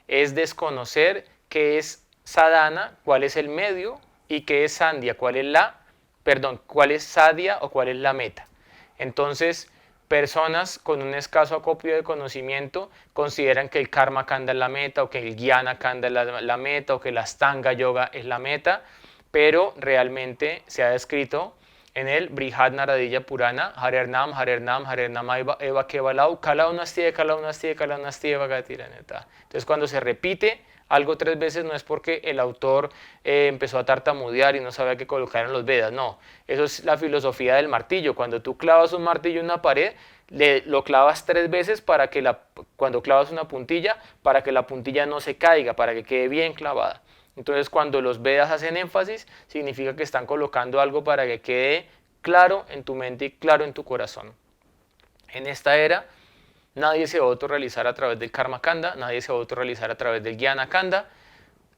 Es desconocer qué es sadhana, cuál es el medio, y qué es sandhya, cuál es sadhya o cuál es la meta. Entonces, personas con un escaso acopio de conocimiento consideran que el karma kanda es la meta, o que el jnana kanda es la meta, o que la astanga yoga es la meta, pero realmente se ha descrito en el Brihad Naradilla Purana, Harer Nam Eva Kevalau, Kala Unastie, Vagatiraneta. Entonces, cuando se repite algo 3 veces, no es porque el autor empezó a tartamudear y no sabía qué colocar en los Vedas, no. Eso es la filosofía del martillo. Cuando tú clavas un martillo en una pared, lo clavas 3 veces para que cuando clavas una puntilla, para que la puntilla no se caiga, para que quede bien clavada. Entonces, cuando los Vedas hacen énfasis, significa que están colocando algo para que quede claro en tu mente y claro en tu corazón. En esta era, nadie se va a autorrealizar a través del Karma Kanda, nadie se va a autorrealizar a través del Jnana Kanda.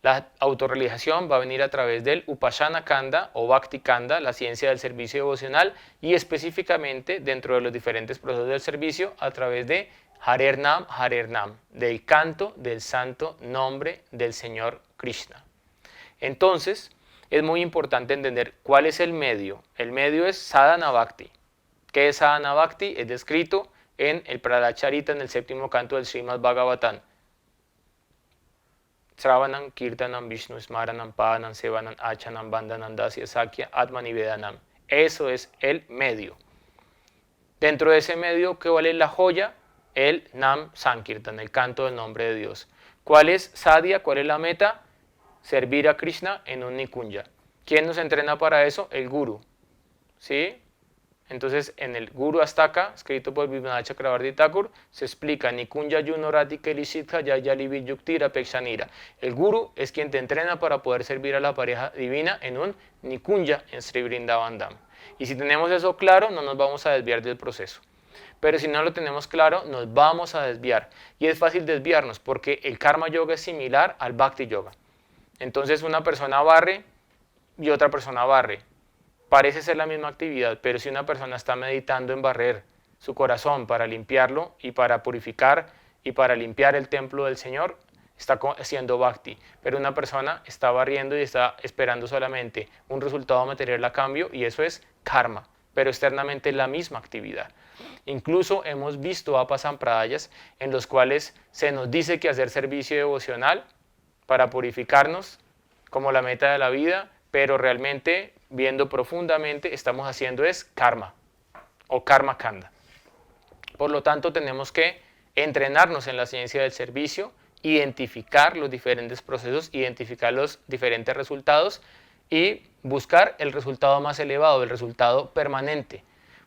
La autorrealización va a venir a través del Upasana Kanda o Bhakti Kanda, la ciencia del servicio devocional, y específicamente dentro de los diferentes procesos del servicio a través de Harer Nam, del canto del santo nombre del Señor Krishna. Entonces, es muy importante entender cuál es el medio. El medio es Sadhana Bhakti. ¿Qué es Sadhana Bhakti? Es descrito en el Pradacharita, en el 7º canto del Srimad Bhagavatam. Sravanam, Kirtanam, Vishnu, Smaranam, Padanam, Sevanam, Achanam, Bandhanam, Dasya, Sakya, Atmani Vedanam. Eso es el medio. Dentro de ese medio, ¿cuál es la joya? El Nam Sankirtan, el canto del nombre de Dios. ¿Cuál es Sadhya? ¿Cuál es la meta? Servir a Krishna en un Nikunja. ¿Quién nos entrena para eso? El Guru. ¿Sí? Entonces, en el Guru Astaka, escrito por Vibhanath Chakravarti Thakur, se explica Nikunja Yunorati Kelishitha Yayalivi Yuktira Pekshanira. El Guru es quien te entrena para poder servir a la pareja divina en un Nikunja en Sri Vrindavan Dham. Y si tenemos eso claro, no nos vamos a desviar del proceso. Pero si no lo tenemos claro, nos vamos a desviar. Y es fácil desviarnos porque el Karma Yoga es similar al Bhakti Yoga. Entonces una persona barre y otra persona barre. Parece ser la misma actividad, pero si una persona está meditando en barrer su corazón para limpiarlo y para purificar y para limpiar el templo del Señor, está haciendo bhakti. Pero una persona está barriendo y está esperando solamente un resultado material a cambio y eso es karma, pero externamente es la misma actividad. Incluso hemos visto apasampradayas en los cuales se nos dice que hacer servicio devocional para purificarnos como la meta de la vida, pero realmente, viendo profundamente, estamos haciendo es karma o karma kanda. Por lo tanto, tenemos que entrenarnos en la ciencia del servicio, identificar los diferentes procesos, identificar los diferentes resultados y buscar el resultado más elevado, el resultado permanente.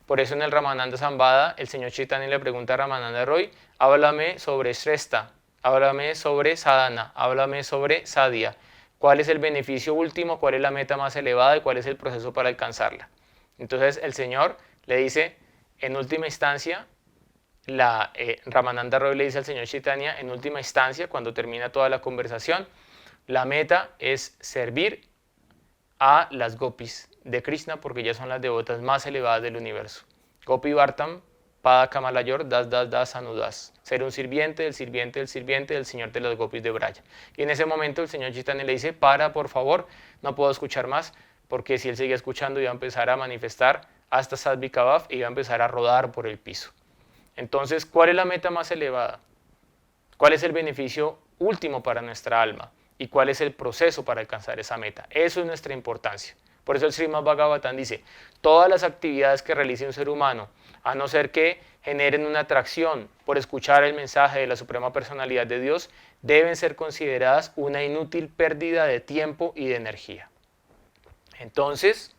Por eso en el Ramananda Samvada, el señor Chaitanya le pregunta a Ramananda Roy, háblame sobre Shrestha, háblame sobre sadhana, háblame sobre sadhya. ¿Cuál es el beneficio último? ¿Cuál es la meta más elevada? ¿Y cuál es el proceso para alcanzarla? Entonces el Señor le dice, en última instancia, Ramananda Roy le dice al Señor Chaitanya, en última instancia, cuando termina toda la conversación, la meta es servir a las gopis de Krishna, porque ellas son las devotas más elevadas del universo. Gopi Vartam, Pada Kamalayor, Das Anudas. Ser un sirviente del sirviente del sirviente del Señor de las gopis de Braya. Y en ese momento el Señor Chaitanya le dice, para por favor, no puedo escuchar más, porque si él seguía escuchando iba a empezar a manifestar hasta Sadvikavav y iba a empezar a rodar por el piso. Entonces, ¿cuál es la meta más elevada? ¿Cuál es el beneficio último para nuestra alma? ¿Y cuál es el proceso para alcanzar esa meta? Eso es nuestra importancia. Por eso el Srimad Bhagavatam dice, todas las actividades que realice un ser humano, a no ser que generen una atracción por escuchar el mensaje de la Suprema Personalidad de Dios, deben ser consideradas una inútil pérdida de tiempo y de energía. Entonces,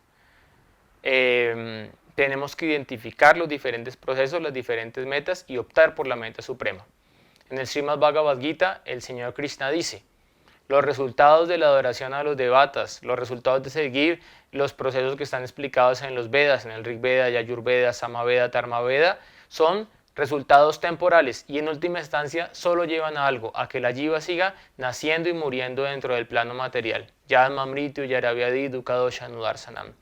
tenemos que identificar los diferentes procesos, las diferentes metas y optar por la meta suprema. En el Srimad Bhagavad Gita, el Señor Krishna dice, los resultados de la adoración a los devatas, los resultados de seguir los procesos que están explicados en los Vedas, en el Rig Veda, Yajurveda, Samaveda, Dharmaveda, son resultados temporales y en última instancia solo llevan a algo, a que la jiva siga naciendo y muriendo dentro del plano material. Yadmamritu Yaravyadi Dukadosha Nudarsanam.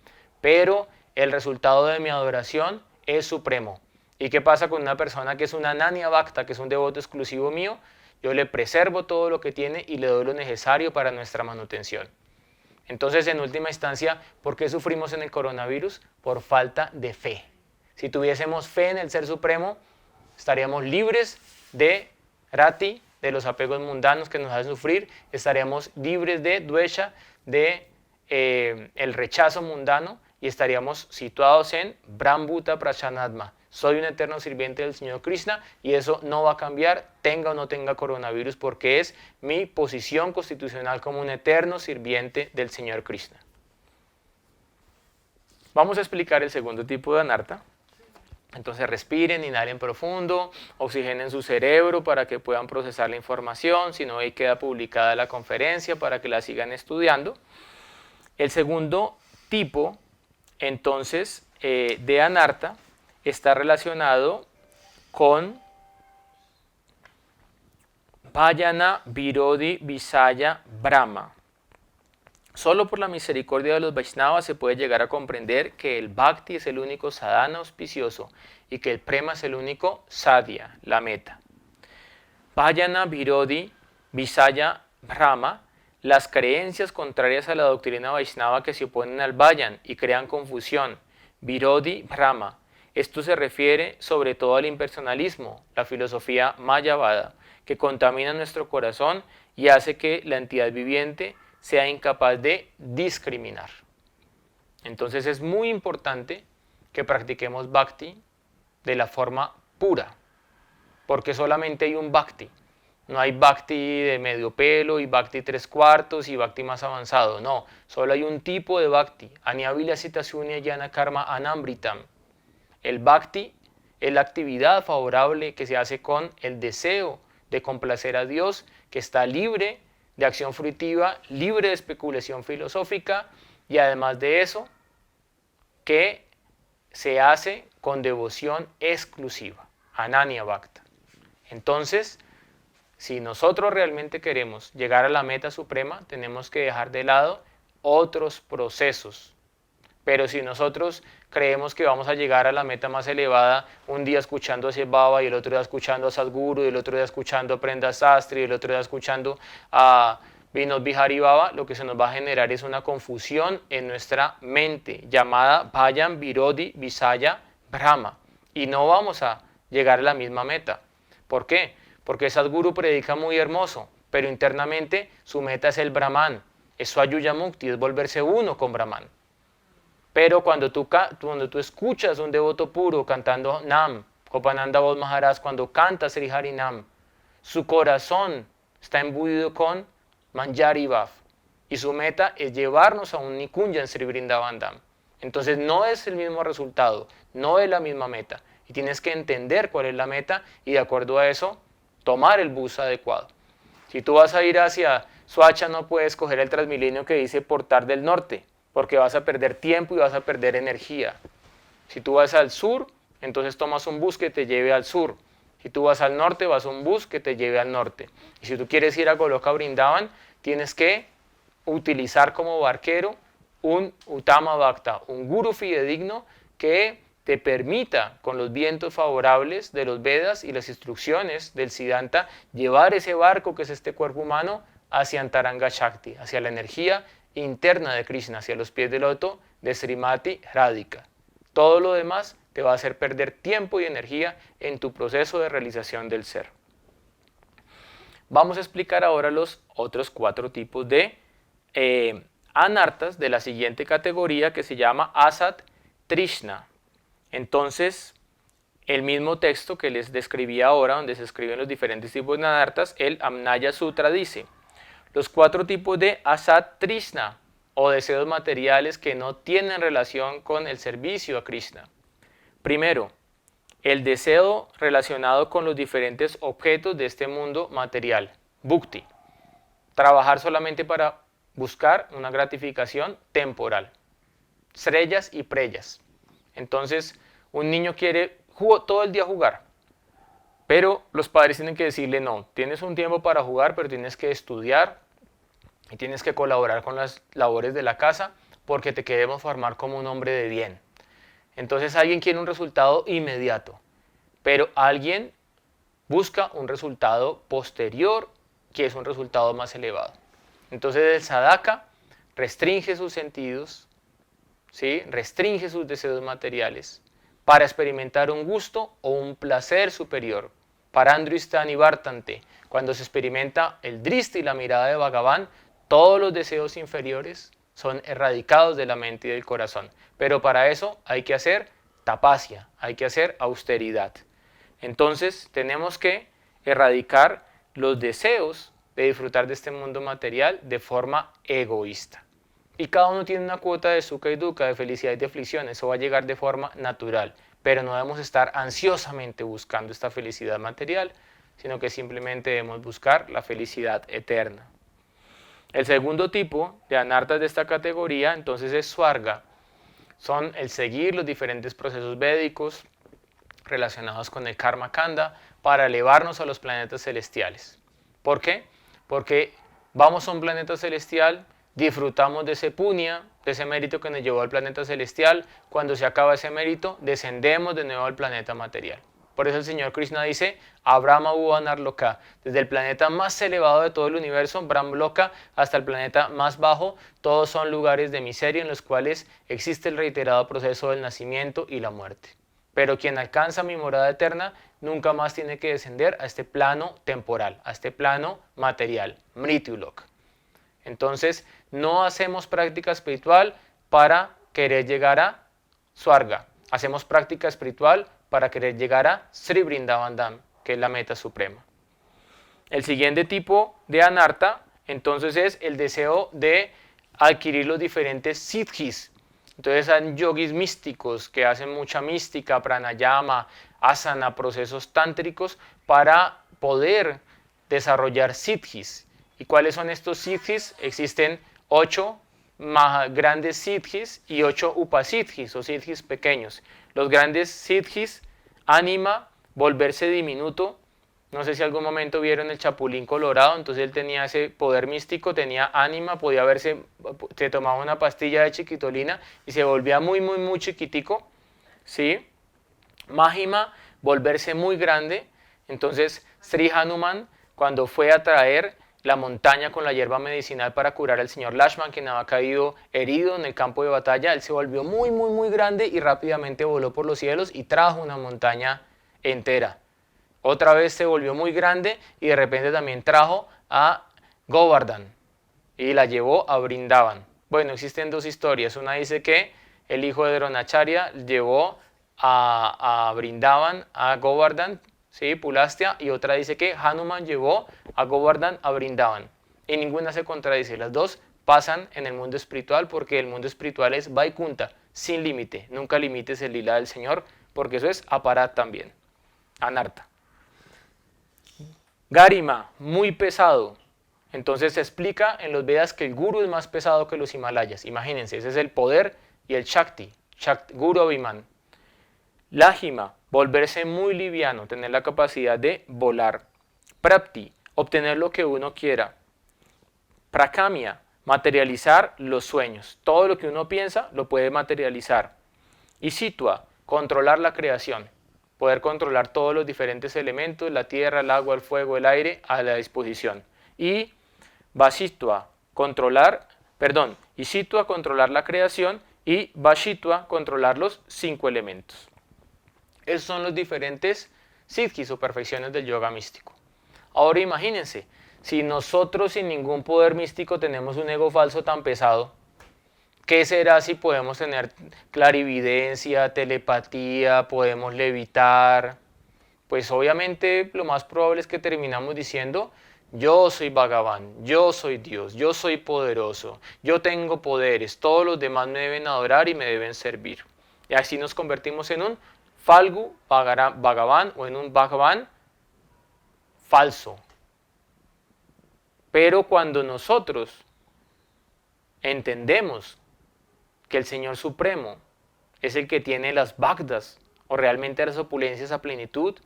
Pero el resultado de mi adoración es supremo. ¿Y qué pasa con una persona que es una Ananya Bhakta, que es un devoto exclusivo mío? Yo le preservo todo lo que tiene y le doy lo necesario para nuestra manutención. Entonces, en última instancia, ¿por qué sufrimos en el coronavirus? Por falta de fe. Si tuviésemos fe en el Ser Supremo, estaríamos libres de rati, de los apegos mundanos que nos hacen sufrir, estaríamos libres de dvesha, de el rechazo mundano y estaríamos situados en Brahmbhuta Prashanatma. Soy un eterno sirviente del Señor Krishna y eso no va a cambiar, tenga o no tenga coronavirus, porque es mi posición constitucional como un eterno sirviente del Señor Krishna. Vamos a explicar el segundo tipo de anarta. Entonces respiren, inhalen profundo, oxigenen su cerebro para que puedan procesar la información, si no ahí queda publicada la conferencia para que la sigan estudiando. El segundo tipo, entonces, de anarta está relacionado con Bhajana Virodhi Visaya Brahma. Solo por la misericordia de los Vaishnavas se puede llegar a comprender que el Bhakti es el único sadhana auspicioso y que el Prema es el único sadhya, la meta. Bhajana Virodhi Visaya Brahma, las creencias contrarias a la doctrina Vaishnava que se oponen al Bhajan y crean confusión. Virodhi Brahma. Esto se refiere sobre todo al impersonalismo, la filosofía mayavada, que contamina nuestro corazón y hace que la entidad viviente sea incapaz de discriminar. Entonces es muy importante que practiquemos bhakti de la forma pura, porque solamente hay un bhakti. No hay bhakti de medio pelo y bhakti 3/4 y bhakti más avanzado, no. Solo hay un tipo de bhakti, Aniavilasita Sunya Yana Karma Anamritam. El bhakti es la actividad favorable que se hace con el deseo de complacer a Dios, que está libre de acción fruitiva, libre de especulación filosófica y además de eso, que se hace con devoción exclusiva, Ananya Bhakta. Entonces, si nosotros realmente queremos llegar a la meta suprema, tenemos que dejar de lado otros procesos. Pero si nosotros creemos que vamos a llegar a la meta más elevada, un día escuchando a Shiv Baba y el otro día escuchando a Sadhguru, y el otro día escuchando a Prenda Sastri, y el otro día escuchando a Vinod Bihari Baba, lo que se nos va a generar es una confusión en nuestra mente, llamada Bhajan Virodhi Visaya Brahma. Y no vamos a llegar a la misma meta. ¿Por qué? Porque Sadhguru predica muy hermoso, pero internamente su meta es el Brahman, es su Ayuya Mukti, es volverse uno con Brahman. Pero cuando tú escuchas a un devoto puro cantando Nam, Gopananda Bodh Maharaj, cuando canta Sri Hari Nam, su corazón está imbuido con Manjari Bhav y su meta es llevarnos a un Nikunja en Sri Vrindavan Dham. Entonces no es el mismo resultado, no es la misma meta y tienes que entender cuál es la meta y de acuerdo a eso tomar el bus adecuado. Si tú vas a ir hacia Suacha no puedes coger el Transmilenio que dice Portar del Norte, porque vas a perder tiempo y vas a perder energía. Si tú vas al sur, entonces tomas un bus que te lleve al sur. Si tú vas al norte, vas a un bus que te lleve al norte. Y si tú quieres ir a Goloka Vrindavan, tienes que utilizar como barquero un Uttama Bhakta, un guru fidedigno que te permita, con los vientos favorables de los Vedas y las instrucciones del Siddhanta, llevar ese barco que es este cuerpo humano hacia Antaranga Shakti, hacia la energía interna de Krishna, hacia los pies del loto de Srimati Radhika. Todo lo demás te va a hacer perder tiempo y energía en tu proceso de realización del ser. Vamos a explicar ahora los otros 4 tipos de anartas de la siguiente categoría que se llama Asat Trishna. Entonces, el mismo texto que les describí ahora, donde se escriben los diferentes tipos de anartas, el Amnaya Sutra dice: los 4 tipos de Asat Trishna, o deseos materiales que no tienen relación con el servicio a Krishna. Primero, el deseo relacionado con los diferentes objetos de este mundo material, Bhukti. Trabajar solamente para buscar una gratificación temporal. Sreyas y preyas. Entonces, un niño quiere todo el día jugar, pero los padres tienen que decirle: no, tienes un tiempo para jugar, pero tienes que estudiar y tienes que colaborar con las labores de la casa porque te queremos formar como un hombre de bien. Entonces alguien quiere un resultado inmediato, pero alguien busca un resultado posterior, que es un resultado más elevado. Entonces el sadhaka restringe sus sentidos, ¿sí? Restringe sus deseos materiales para experimentar un gusto o un placer superior. Parandristani Vartante, cuando se experimenta el drishti y la mirada de Bhagavan, todos los deseos inferiores son erradicados de la mente y del corazón. Pero para eso hay que hacer tapasya, hay que hacer austeridad. Entonces tenemos que erradicar los deseos de disfrutar de este mundo material de forma egoísta. Y cada uno tiene una cuota de sukha y dukkha, de felicidad y de aflicción. Eso va a llegar de forma natural. Pero no debemos estar ansiosamente buscando esta felicidad material, sino que simplemente debemos buscar la felicidad eterna. El segundo tipo de anartas de esta categoría entonces es swarga. Son el seguir los diferentes procesos védicos relacionados con el karma kanda para elevarnos a los planetas celestiales. ¿Por qué? Porque vamos a un planeta celestial, disfrutamos de ese punya, de ese mérito que nos llevó al planeta celestial. Cuando se acaba ese mérito, descendemos de nuevo al planeta material. Por eso el Señor Krishna dice: Abrahma Bhuvanarloka, desde el planeta más elevado de todo el universo, Brahmloka, hasta el planeta más bajo, todos son lugares de miseria en los cuales existe el reiterado proceso del nacimiento y la muerte. Pero quien alcanza mi morada eterna nunca más tiene que descender a este plano temporal, a este plano material, Mrityulok. Entonces, no hacemos práctica espiritual para querer llegar a Swarga. Hacemos práctica espiritual para querer llegar a Sri Vrindavan Dham, que es la meta suprema. El siguiente tipo de anarta, entonces, es el deseo de adquirir los diferentes siddhis. Entonces hay yogis místicos que hacen mucha mística, pranayama, asana, procesos tántricos para poder desarrollar siddhis. ¿Y cuáles son estos siddhis? Existen 8 grandes siddhis y 8 upasiddhis o siddhis pequeños. Los grandes siddhis: ánima, volverse diminuto. No sé si algún momento vieron el Chapulín Colorado. Entonces él tenía ese poder místico, tenía ánima, podía verse, se tomaba una pastilla de chiquitolina y se volvía muy, muy, muy chiquitico, ¿sí? Mahima, volverse muy grande. Entonces Sri Hanuman, cuando fue a traer la montaña con la hierba medicinal para curar al señor Lakshman, quien había caído herido en el campo de batalla, él se volvió muy, muy, muy grande y rápidamente voló por los cielos y trajo una montaña entera. Otra vez se volvió muy grande y de repente también trajo a Govardhan y la llevó a Vrindavan. Bueno, existen 2 historias. Una dice que el hijo de Dronacharya llevó a Vrindavan a Govardhan, ¿sí? Pulastya, y otra dice que Hanuman llevó a Govardhan a Vrindavan. Y ninguna se contradice. Las 2 pasan en el mundo espiritual, porque el mundo espiritual es Vaikunta, sin límite. Nunca limites el lila del Señor, porque eso es aparat también, anarta. Garima, muy pesado. Entonces se explica en los Vedas que el Guru es más pesado que los Himalayas. Imagínense, ese es el poder y el Shakti, Guru Abhiman. Lajima, volverse muy liviano, tener la capacidad de volar. Prapti, obtener lo que uno quiera. Prakamya, materializar los sueños. Todo lo que uno piensa lo puede materializar. Y Sitwa, controlar la creación. Poder controlar todos los diferentes elementos, la tierra, el agua, el fuego, el aire, a la disposición. Y Vasitwa, controlar la creación, y Vashitwa, controlar los 5 elementos. Esos son los diferentes siddhis o perfecciones del yoga místico. Ahora imagínense, si nosotros sin ningún poder místico tenemos un ego falso tan pesado, ¿qué será si podemos tener clarividencia, telepatía, podemos levitar? Pues obviamente lo más probable es que terminamos diciendo: yo soy Bhagavan, yo soy Dios, yo soy poderoso, yo tengo poderes, todos los demás me deben adorar y me deben servir. Y así nos convertimos en un Falgu Bhagavan o en un Bhagavan falso. Pero cuando nosotros entendemos que el Señor Supremo es el que tiene las Bhagdas, o realmente las opulencias a plenitud,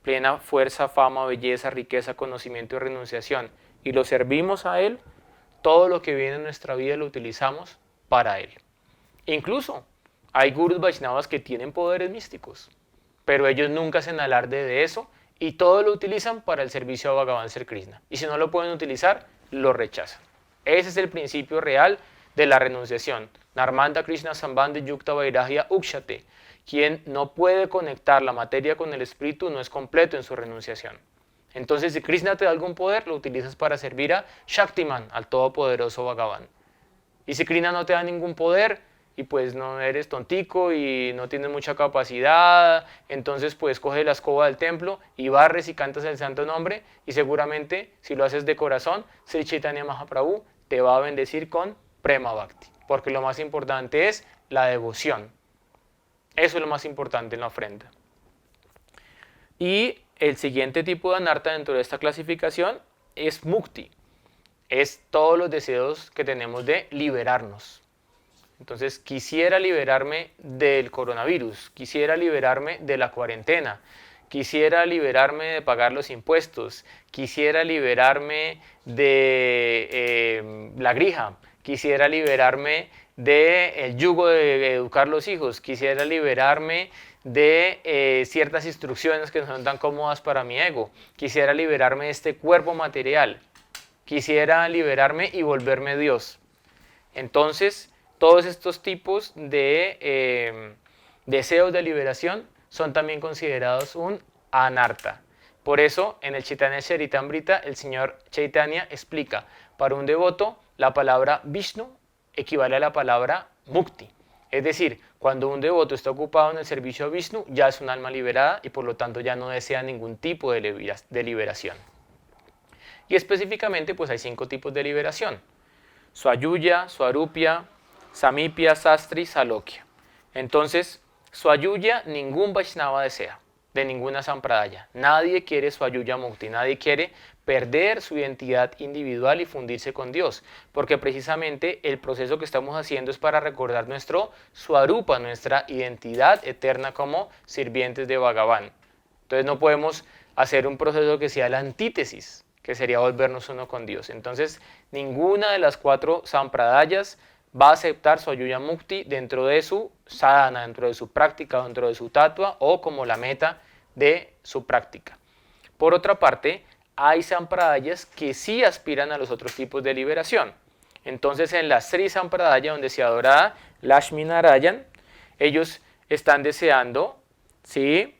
plena fuerza, fama, belleza, riqueza, conocimiento y renunciación, y lo servimos a Él, todo lo que viene en nuestra vida lo utilizamos para Él. Incluso hay gurus Vaishnavas que tienen poderes místicos, pero ellos nunca hacen alarde de eso y todo lo utilizan para el servicio a Bhagavan Sri Krishna. Y si no lo pueden utilizar, lo rechazan. Ese es el principio real de la renunciación. Narmanda Krishna Sambandhi Yukta Vairagya Ukshate. Quien no puede conectar la materia con el espíritu no es completo en su renunciación. Entonces, si Krishna te da algún poder, lo utilizas para servir a Shaktiman, al todopoderoso Bhagavan. Y si Krishna no te da ningún poder, y pues no eres tontico y no tienes mucha capacidad, entonces pues coge la escoba del templo y barres y cantas el santo nombre, y seguramente si lo haces de corazón, Sri Chaitanya Mahaprabhu te va a bendecir con Prema Bhakti, porque lo más importante es la devoción. Eso es lo más importante en la ofrenda. Y el siguiente tipo de anarta dentro de esta clasificación es mukti. Es todos los deseos que tenemos de liberarnos. Entonces, quisiera liberarme del coronavirus, quisiera liberarme de la cuarentena, quisiera liberarme de pagar los impuestos, quisiera liberarme de la grija, quisiera liberarme del yugo de educar los hijos, quisiera liberarme de ciertas instrucciones que no son tan cómodas para mi ego, quisiera liberarme de este cuerpo material, quisiera liberarme y volverme Dios. Entonces, todos estos tipos de deseos de liberación son también considerados un anarta. Por eso, en el Chaitanya Charitamrita, el señor Chaitanya explica: para un devoto, la palabra Vishnu equivale a la palabra Mukti. Es decir, cuando un devoto está ocupado en el servicio a Vishnu, ya es un alma liberada y por lo tanto ya no desea ningún tipo de liberación. Y específicamente, pues hay 5 tipos de liberación: Swayuya, Swarupya, Samipya, Sastri, Salokya. Entonces, Swayuya ningún Vaishnava desea, de ninguna Sampradaya. Nadie quiere Swayuya Mukti, nadie quiere perder su identidad individual y fundirse con Dios, porque precisamente el proceso que estamos haciendo es para recordar nuestro Swarupa, nuestra identidad eterna como sirvientes de Bhagavan. Entonces no podemos hacer un proceso que sea la antítesis, que sería volvernos uno con Dios. Entonces, ninguna de las 4 Sampradayas va a aceptar Swayuya Mukti dentro de su sadhana, dentro de su práctica, dentro de su tatua o como la meta de su práctica. Por otra parte, hay sampradayas que sí aspiran a los otros tipos de liberación. Entonces, en la Sri Sampradaya, donde se adora Lakshmi Narayan, ellos están deseando, ¿sí?,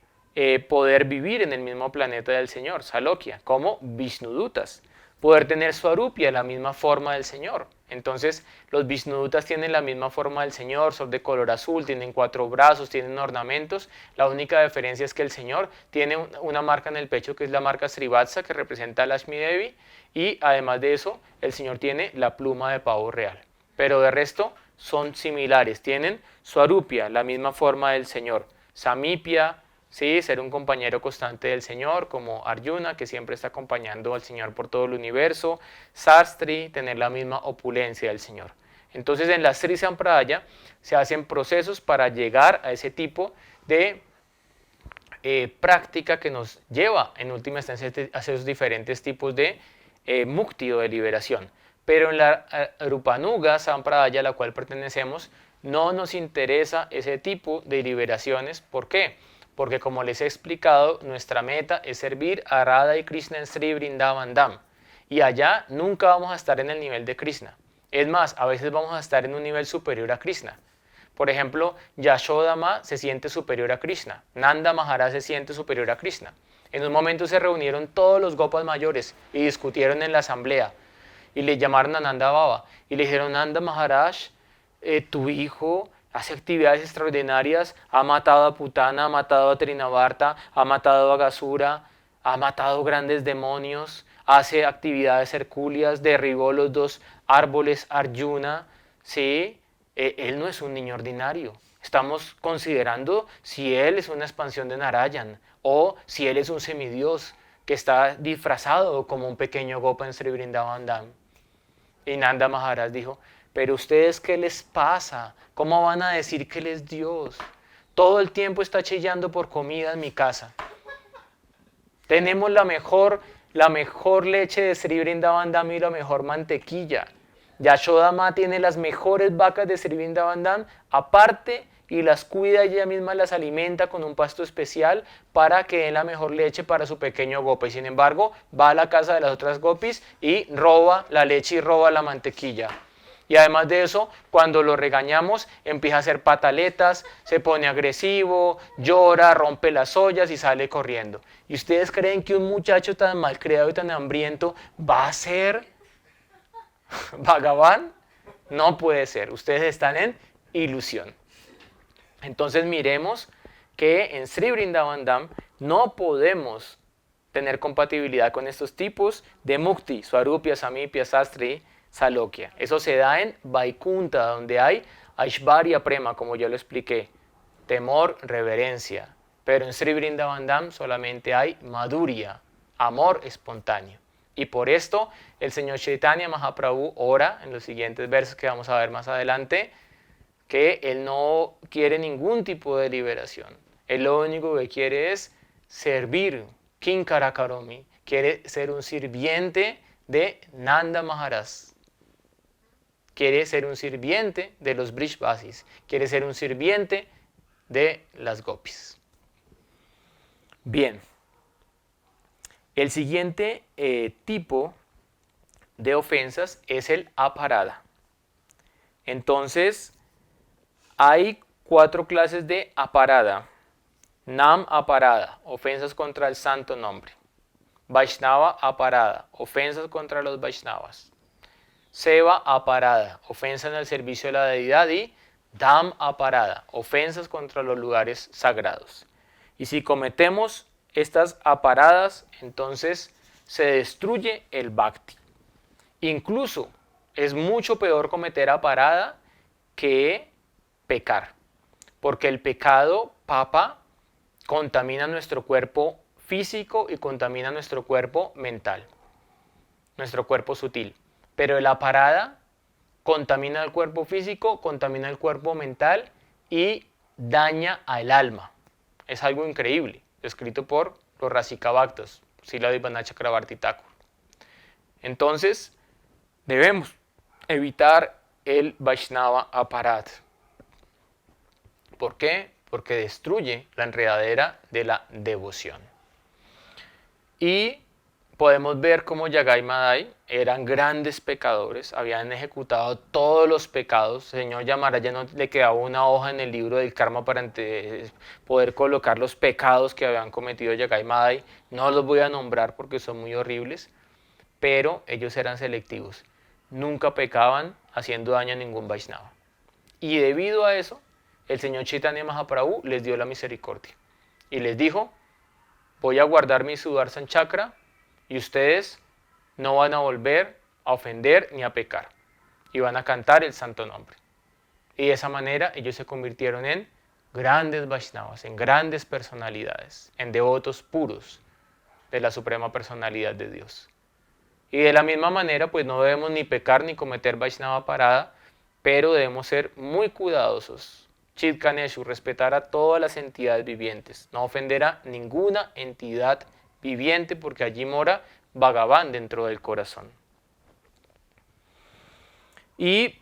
poder vivir en el mismo planeta del Señor, Salokya, como Vishnudutas, poder tener Swarupya, la misma forma del Señor. Entonces, los Vishnudutas tienen la misma forma del Señor, son de color azul, tienen 4 brazos, tienen ornamentos. La única diferencia es que el Señor tiene una marca en el pecho que es la marca Srivatsa, que representa a Lakshmi Devi, y además de eso, el Señor tiene la pluma de pavo real. Pero de resto, son similares, tienen Swarupya, la misma forma del Señor, Samipya, ¿sí? Ser un compañero constante del Señor, como Arjuna, que siempre está acompañando al Señor por todo el universo. Sastri, tener la misma opulencia del Señor. Entonces en la Sri Sampradaya se hacen procesos para llegar a ese tipo de práctica que nos lleva en última instancia a esos diferentes tipos de mukti o de liberación. Pero en la Rupanuga Sampradaya a la cual pertenecemos no nos interesa ese tipo de liberaciones. ¿Por qué? Porque como les he explicado, nuestra meta es servir a Radha y Krishna en Sri Vrindavan Dham. Y allá nunca vamos a estar en el nivel de Krishna. Es más, a veces vamos a estar en un nivel superior a Krishna. Por ejemplo, Yashoda se siente superior a Krishna, Nanda Maharaj se siente superior a Krishna. En un momento se reunieron todos los gopas mayores y discutieron en la asamblea y le llamaron a Nanda Baba y le dijeron: Nanda Maharaj, tu hijo hace actividades extraordinarias, ha matado a Putana, ha matado a Trinavarta, ha matado a Gasura, ha matado grandes demonios, hace actividades hercúleas, derribó los dos árboles Arjuna, ¿sí? Él no es un niño ordinario. Estamos considerando si él es una expansión de Narayan o si él es un semidios que está disfrazado como un pequeño gopa en Sri Vrindavan Dham. Y Nanda Maharaj dijo: pero ustedes, ¿qué les pasa? ¿Cómo van a decir que él es Dios? Todo el tiempo está chillando por comida en mi casa. Tenemos la mejor leche de Sri Vrindavan Dham y la mejor mantequilla. Yashoda Ma tiene las mejores vacas de Sri Vrindavan Dham, aparte, y las cuida, ella misma las alimenta con un pasto especial para que den la mejor leche para su pequeño gopa. Y sin embargo, va a la casa de las otras gopis y roba la leche y roba la mantequilla. Y además de eso, cuando lo regañamos, empieza a hacer pataletas, se pone agresivo, llora, rompe las ollas y sale corriendo. ¿Y ustedes creen que un muchacho tan malcriado y tan hambriento va a ser Bhagavan? No puede ser. Ustedes están en ilusión. Entonces miremos que en Sri Vrindavan Dham no podemos tener compatibilidad con estos tipos de mukti, Swarupya, Samipya, Sastri, Salokya. Eso se da en Vaikunta, donde hay Aishvarya Prema, como ya lo expliqué, temor, reverencia. Pero en Sri Vrindavan Dham solamente hay Madhurya, amor espontáneo. Y por esto el Señor Chaitanya Mahaprabhu ora en los siguientes versos que vamos a ver más adelante, que él no quiere ningún tipo de liberación. Él lo único que quiere es servir, Kinkara Karomi, quiere ser un sirviente de Nanda Maharaj. Quiere ser un sirviente de los Brishbasis, quiere ser un sirviente de las gopis. Bien, el siguiente tipo de ofensas es el aparada. Entonces, hay 4 clases de aparada. Nam aparada, ofensas contra el santo nombre. Vaishnava aparada, ofensas contra los Vaishnavas. Seva aparada, ofensa en el servicio de la deidad. Y Dham aparada, ofensas contra los lugares sagrados. Y si cometemos estas aparadas, entonces se destruye el bhakti. Incluso es mucho peor cometer aparada que pecar, porque el pecado, papa, contamina nuestro cuerpo físico y contamina nuestro cuerpo mental, nuestro cuerpo sutil. Pero la parada contamina el cuerpo físico, contamina el cuerpo mental y daña al alma. Es algo increíble, escrito por los Rasikabhaktas, Srila Vibhana Chakravarti Thakur. Entonces, debemos evitar el Vaishnava aparad. ¿Por qué? Porque destruye la enredadera de la devoción. Y podemos ver cómo Yagai Madai eran grandes pecadores, habían ejecutado todos los pecados. El señor Yamaraya no le quedaba una hoja en el libro del karma para poder colocar los pecados que habían cometido Yagai Madai. No los voy a nombrar porque son muy horribles, pero ellos eran selectivos. Nunca pecaban haciendo daño a ningún Vaishnava. Y debido a eso, el señor Chaitanya Mahaprabhu les dio la misericordia. Y les dijo: voy a guardar mi Sudarshan Chakra y ustedes no van a volver a ofender ni a pecar. Y van a cantar el santo nombre. Y de esa manera ellos se convirtieron en grandes Vaishnavas, en grandes personalidades, en devotos puros de la suprema personalidad de Dios. Y de la misma manera, pues no debemos ni pecar ni cometer Vaishnava parada, pero debemos ser muy cuidadosos. Chitkaneshu, respetar a todas las entidades vivientes, no ofender a ninguna entidad viviente porque allí mora Bhagavan dentro del corazón. Y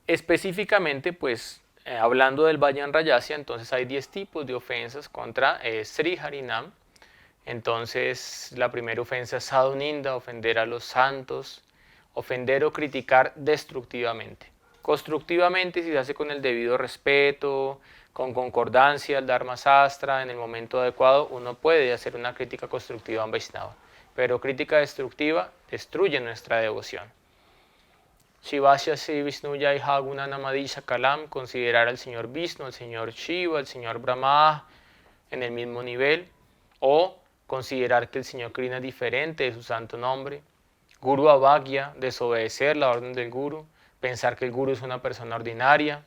específicamente, pues hablando del Vayan Rayasya, entonces hay 10 tipos de ofensas contra Sri Harinam. Entonces, la primera ofensa es sadhuninda, ofender a los santos, ofender o criticar destructivamente. Constructivamente, si se hace con el debido respeto, con concordancia al Dharma Sastra, en el momento adecuado, uno puede hacer una crítica constructiva a un Vaishnava. Pero crítica destructiva destruye nuestra devoción. Shivasya Sri Vishnu Jai Haguna Namadisha Kalam, considerar al Señor Vishnu, al Señor Shiva, al Señor Brahma en el mismo nivel, o considerar que el Señor Krishna es diferente de su santo nombre. Guru Avagya, desobedecer la orden del Guru, pensar que el Guru es una persona ordinaria,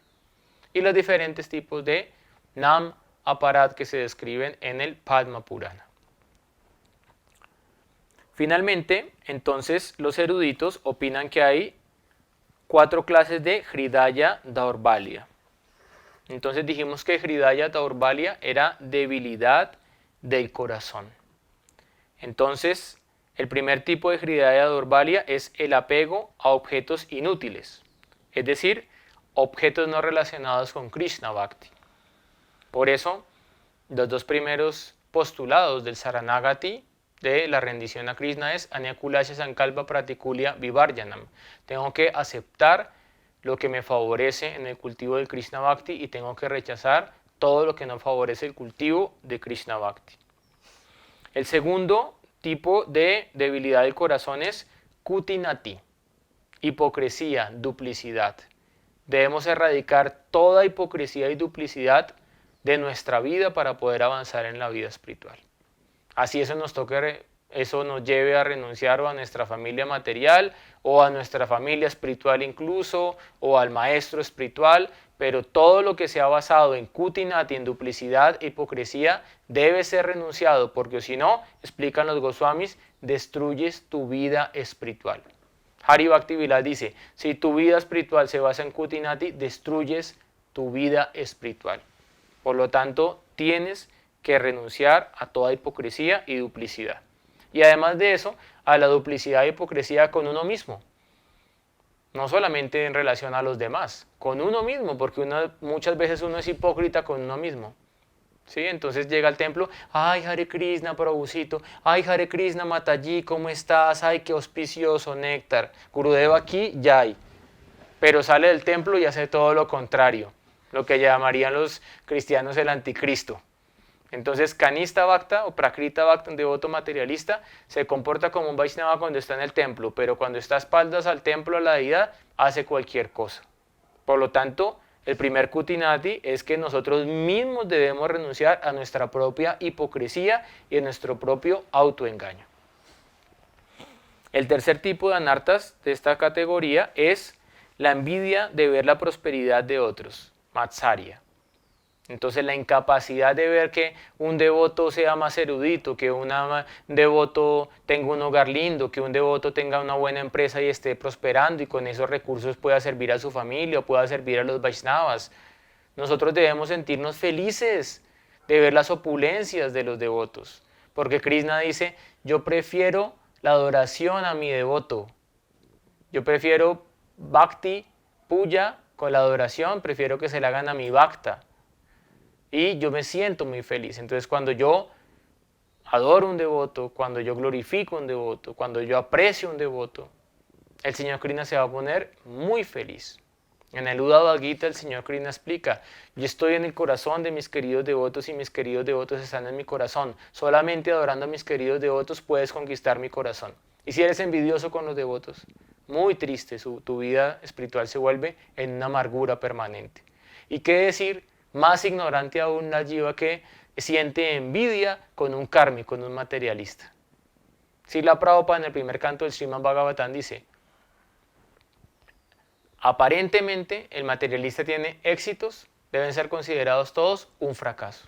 y los diferentes tipos de Nam Aparat que se describen en el Padma Purana. Finalmente, entonces, los eruditos opinan que hay 4 clases de Hridaya Daurbalya. Entonces dijimos que Hridaya Daurbalya era debilidad del corazón. Entonces, el primer tipo de Hridaya Daurbalya es el apego a objetos inútiles, es decir, objetos no relacionados con Krishna Bhakti. Por eso, los 2 primeros postulados del Saranagati, de la rendición a Krishna, es Anyakulasya Sankalpa Pratikulya Vivarjanam. Tengo que aceptar lo que me favorece en el cultivo del Krishna Bhakti y tengo que rechazar todo lo que no favorece el cultivo de Krishna Bhakti. El segundo tipo de debilidad del corazón es Kutinati, hipocresía, duplicidad. Debemos erradicar toda hipocresía y duplicidad de nuestra vida para poder avanzar en la vida espiritual. Así eso nos lleve a renunciar o a nuestra familia material o a nuestra familia espiritual incluso o al maestro espiritual, pero todo lo que sea basado en kutinati, en duplicidad e hipocresía debe ser renunciado porque si no, explican los Goswamis, destruyes tu vida espiritual. Hari Bhakti Vilal dice, si tu vida espiritual se basa en kutinati, destruyes tu vida espiritual. Por lo tanto, tienes que renunciar a toda hipocresía y duplicidad. Y además de eso, a la duplicidad e hipocresía con uno mismo. No solamente en relación a los demás, con uno mismo, porque muchas veces uno es hipócrita con uno mismo. ¿Sí? Entonces llega al templo, ay Hare Krishna, Prabhucito, ay Hare Krishna, Mataji, ¿cómo estás? Ay, qué auspicioso, néctar. Gurudeva aquí, yay. Pero sale del templo y hace todo lo contrario, lo que llamarían los cristianos el anticristo. Entonces, Kanista Bhakta o Prakrita Bhakta, un devoto materialista, se comporta como un Vaishnava cuando está en el templo, pero cuando está a espaldas al templo, a la deidad, hace cualquier cosa. Por lo tanto, el primer Kutinati es que nosotros mismos debemos renunciar a nuestra propia hipocresía y a nuestro propio autoengaño. El tercer tipo de anartas de esta categoría es la envidia de ver la prosperidad de otros, Matsarya. Entonces la incapacidad de ver que un devoto sea más erudito, que un devoto tenga un hogar lindo, que un devoto tenga una buena empresa y esté prosperando y con esos recursos pueda servir a su familia o pueda servir a los Vaishnavas. Nosotros debemos sentirnos felices de ver las opulencias de los devotos, porque Krishna dice, yo prefiero la adoración a mi devoto, yo prefiero bhakti, puya con la adoración, prefiero que se la hagan a mi bhakta. Y yo me siento muy feliz. Entonces cuando yo adoro un devoto, cuando yo glorifico un devoto, cuando yo aprecio un devoto, el Señor Krishna se va a poner muy feliz. En el Uddhava Gita el Señor Krishna explica, yo estoy en el corazón de mis queridos devotos y mis queridos devotos están en mi corazón. Solamente adorando a mis queridos devotos puedes conquistar mi corazón. Y si eres envidioso con los devotos, muy triste, tu vida espiritual se vuelve en una amargura permanente. ¿Y qué decir? Más ignorante aún la jiva que siente envidia con un karmi, con un materialista. Srila Prabhupada en el primer canto del Srimad Bhagavatam dice, aparentemente el materialista tiene éxitos deben ser considerados todos un fracaso,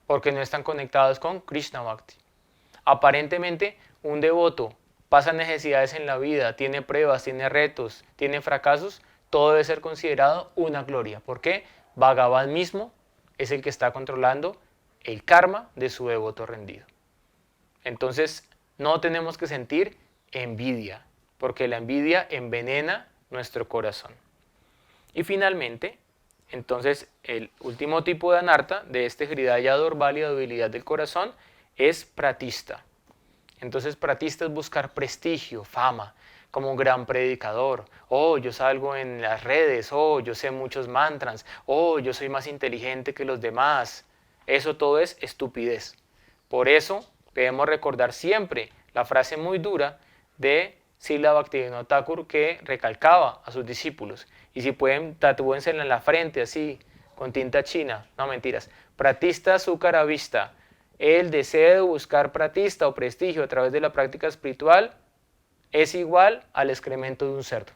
porque no están conectados con Krishna Bhakti. Aparentemente, un devoto pasa necesidades en la vida, tiene pruebas, tiene retos, tiene fracasos, todo debe ser considerado una gloria. ¿Por qué? Bhagavan mismo es el que está controlando el karma de su devoto rendido. Entonces, no tenemos que sentir envidia, porque la envidia envenena nuestro corazón. Y finalmente, entonces, el último tipo de anarta, de este Hridaya Dorbali, debilidad del corazón, es pratista. Entonces, pratista es buscar prestigio, fama, como un gran predicador. Oh, yo salgo en las redes. Oh, yo sé muchos mantras. Oh, yo soy más inteligente que los demás. Eso todo es estupidez. Por eso debemos recordar siempre la frase muy dura de Srila Bhaktivinoda Thakur, que recalcaba a sus discípulos. Y si pueden, tatúensela en la frente así, con tinta china. No, mentiras. Pratista sukara vista. El deseo de buscar pratista o prestigio a través de la práctica espiritual es igual al excremento de un cerdo.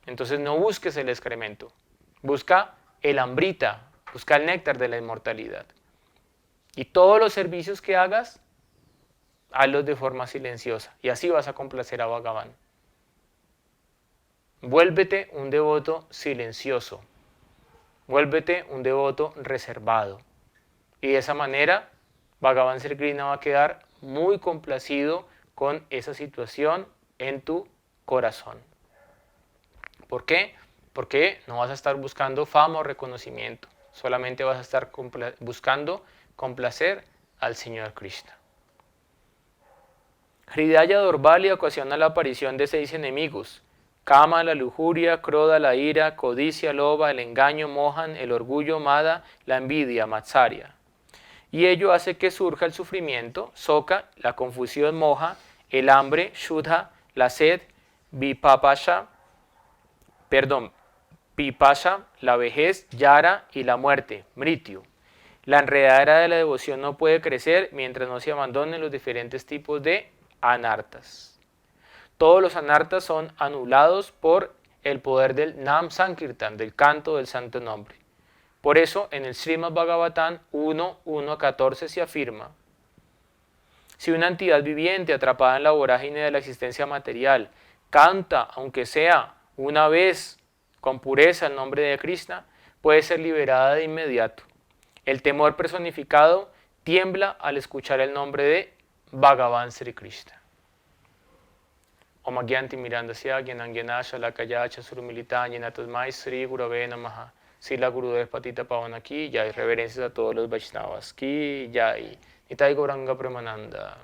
Entonces no busques el excremento. Busca el amrita, busca el néctar de la inmortalidad. Y todos los servicios que hagas, hazlos de forma silenciosa. Y así vas a complacer a Bhagavan. Vuélvete un devoto silencioso. Vuélvete un devoto reservado. Y de esa manera, Bhagavan Sri Krishna va a quedar muy complacido con esa situación en tu corazón. ¿Por qué? Porque no vas a estar buscando fama o reconocimiento. Solamente vas a estar buscando complacer al Señor Krishna. Hridaya Dorbali ocasiona la aparición de 6 enemigos: Kama, la lujuria; Krodha, la ira; codicia, loba; el engaño, mohan; el orgullo, mada; la envidia, matsarya. Y ello hace que surja el sufrimiento, soka, la confusión, moha; el hambre, shuddha; la sed, vipapasha; la vejez, yara; y la muerte, mrityu. La enredadera de la devoción no puede crecer mientras no se abandonen los diferentes tipos de anartas. Todos los anartas son anulados por el poder del Nam Sankirtan, del canto del santo nombre. Por eso en el Srimad Bhagavatam 1.1.14 se afirma: si una entidad viviente atrapada en la vorágine de la existencia material canta, aunque sea una vez con pureza, el nombre de Krishna, puede ser liberada de inmediato. El temor personificado tiembla al escuchar el nombre de Bhagavan Sri Krishna. Om Agyanti Mirandasya Gyanangyana Shalakaya Chasurumilita Yanatasmai Sri Gurave Namaha. Sila Gurudev Patita Pavana ki jai. Reverencias a todos los Vaishnavas ki jai. Nitai Gauranga Premananda.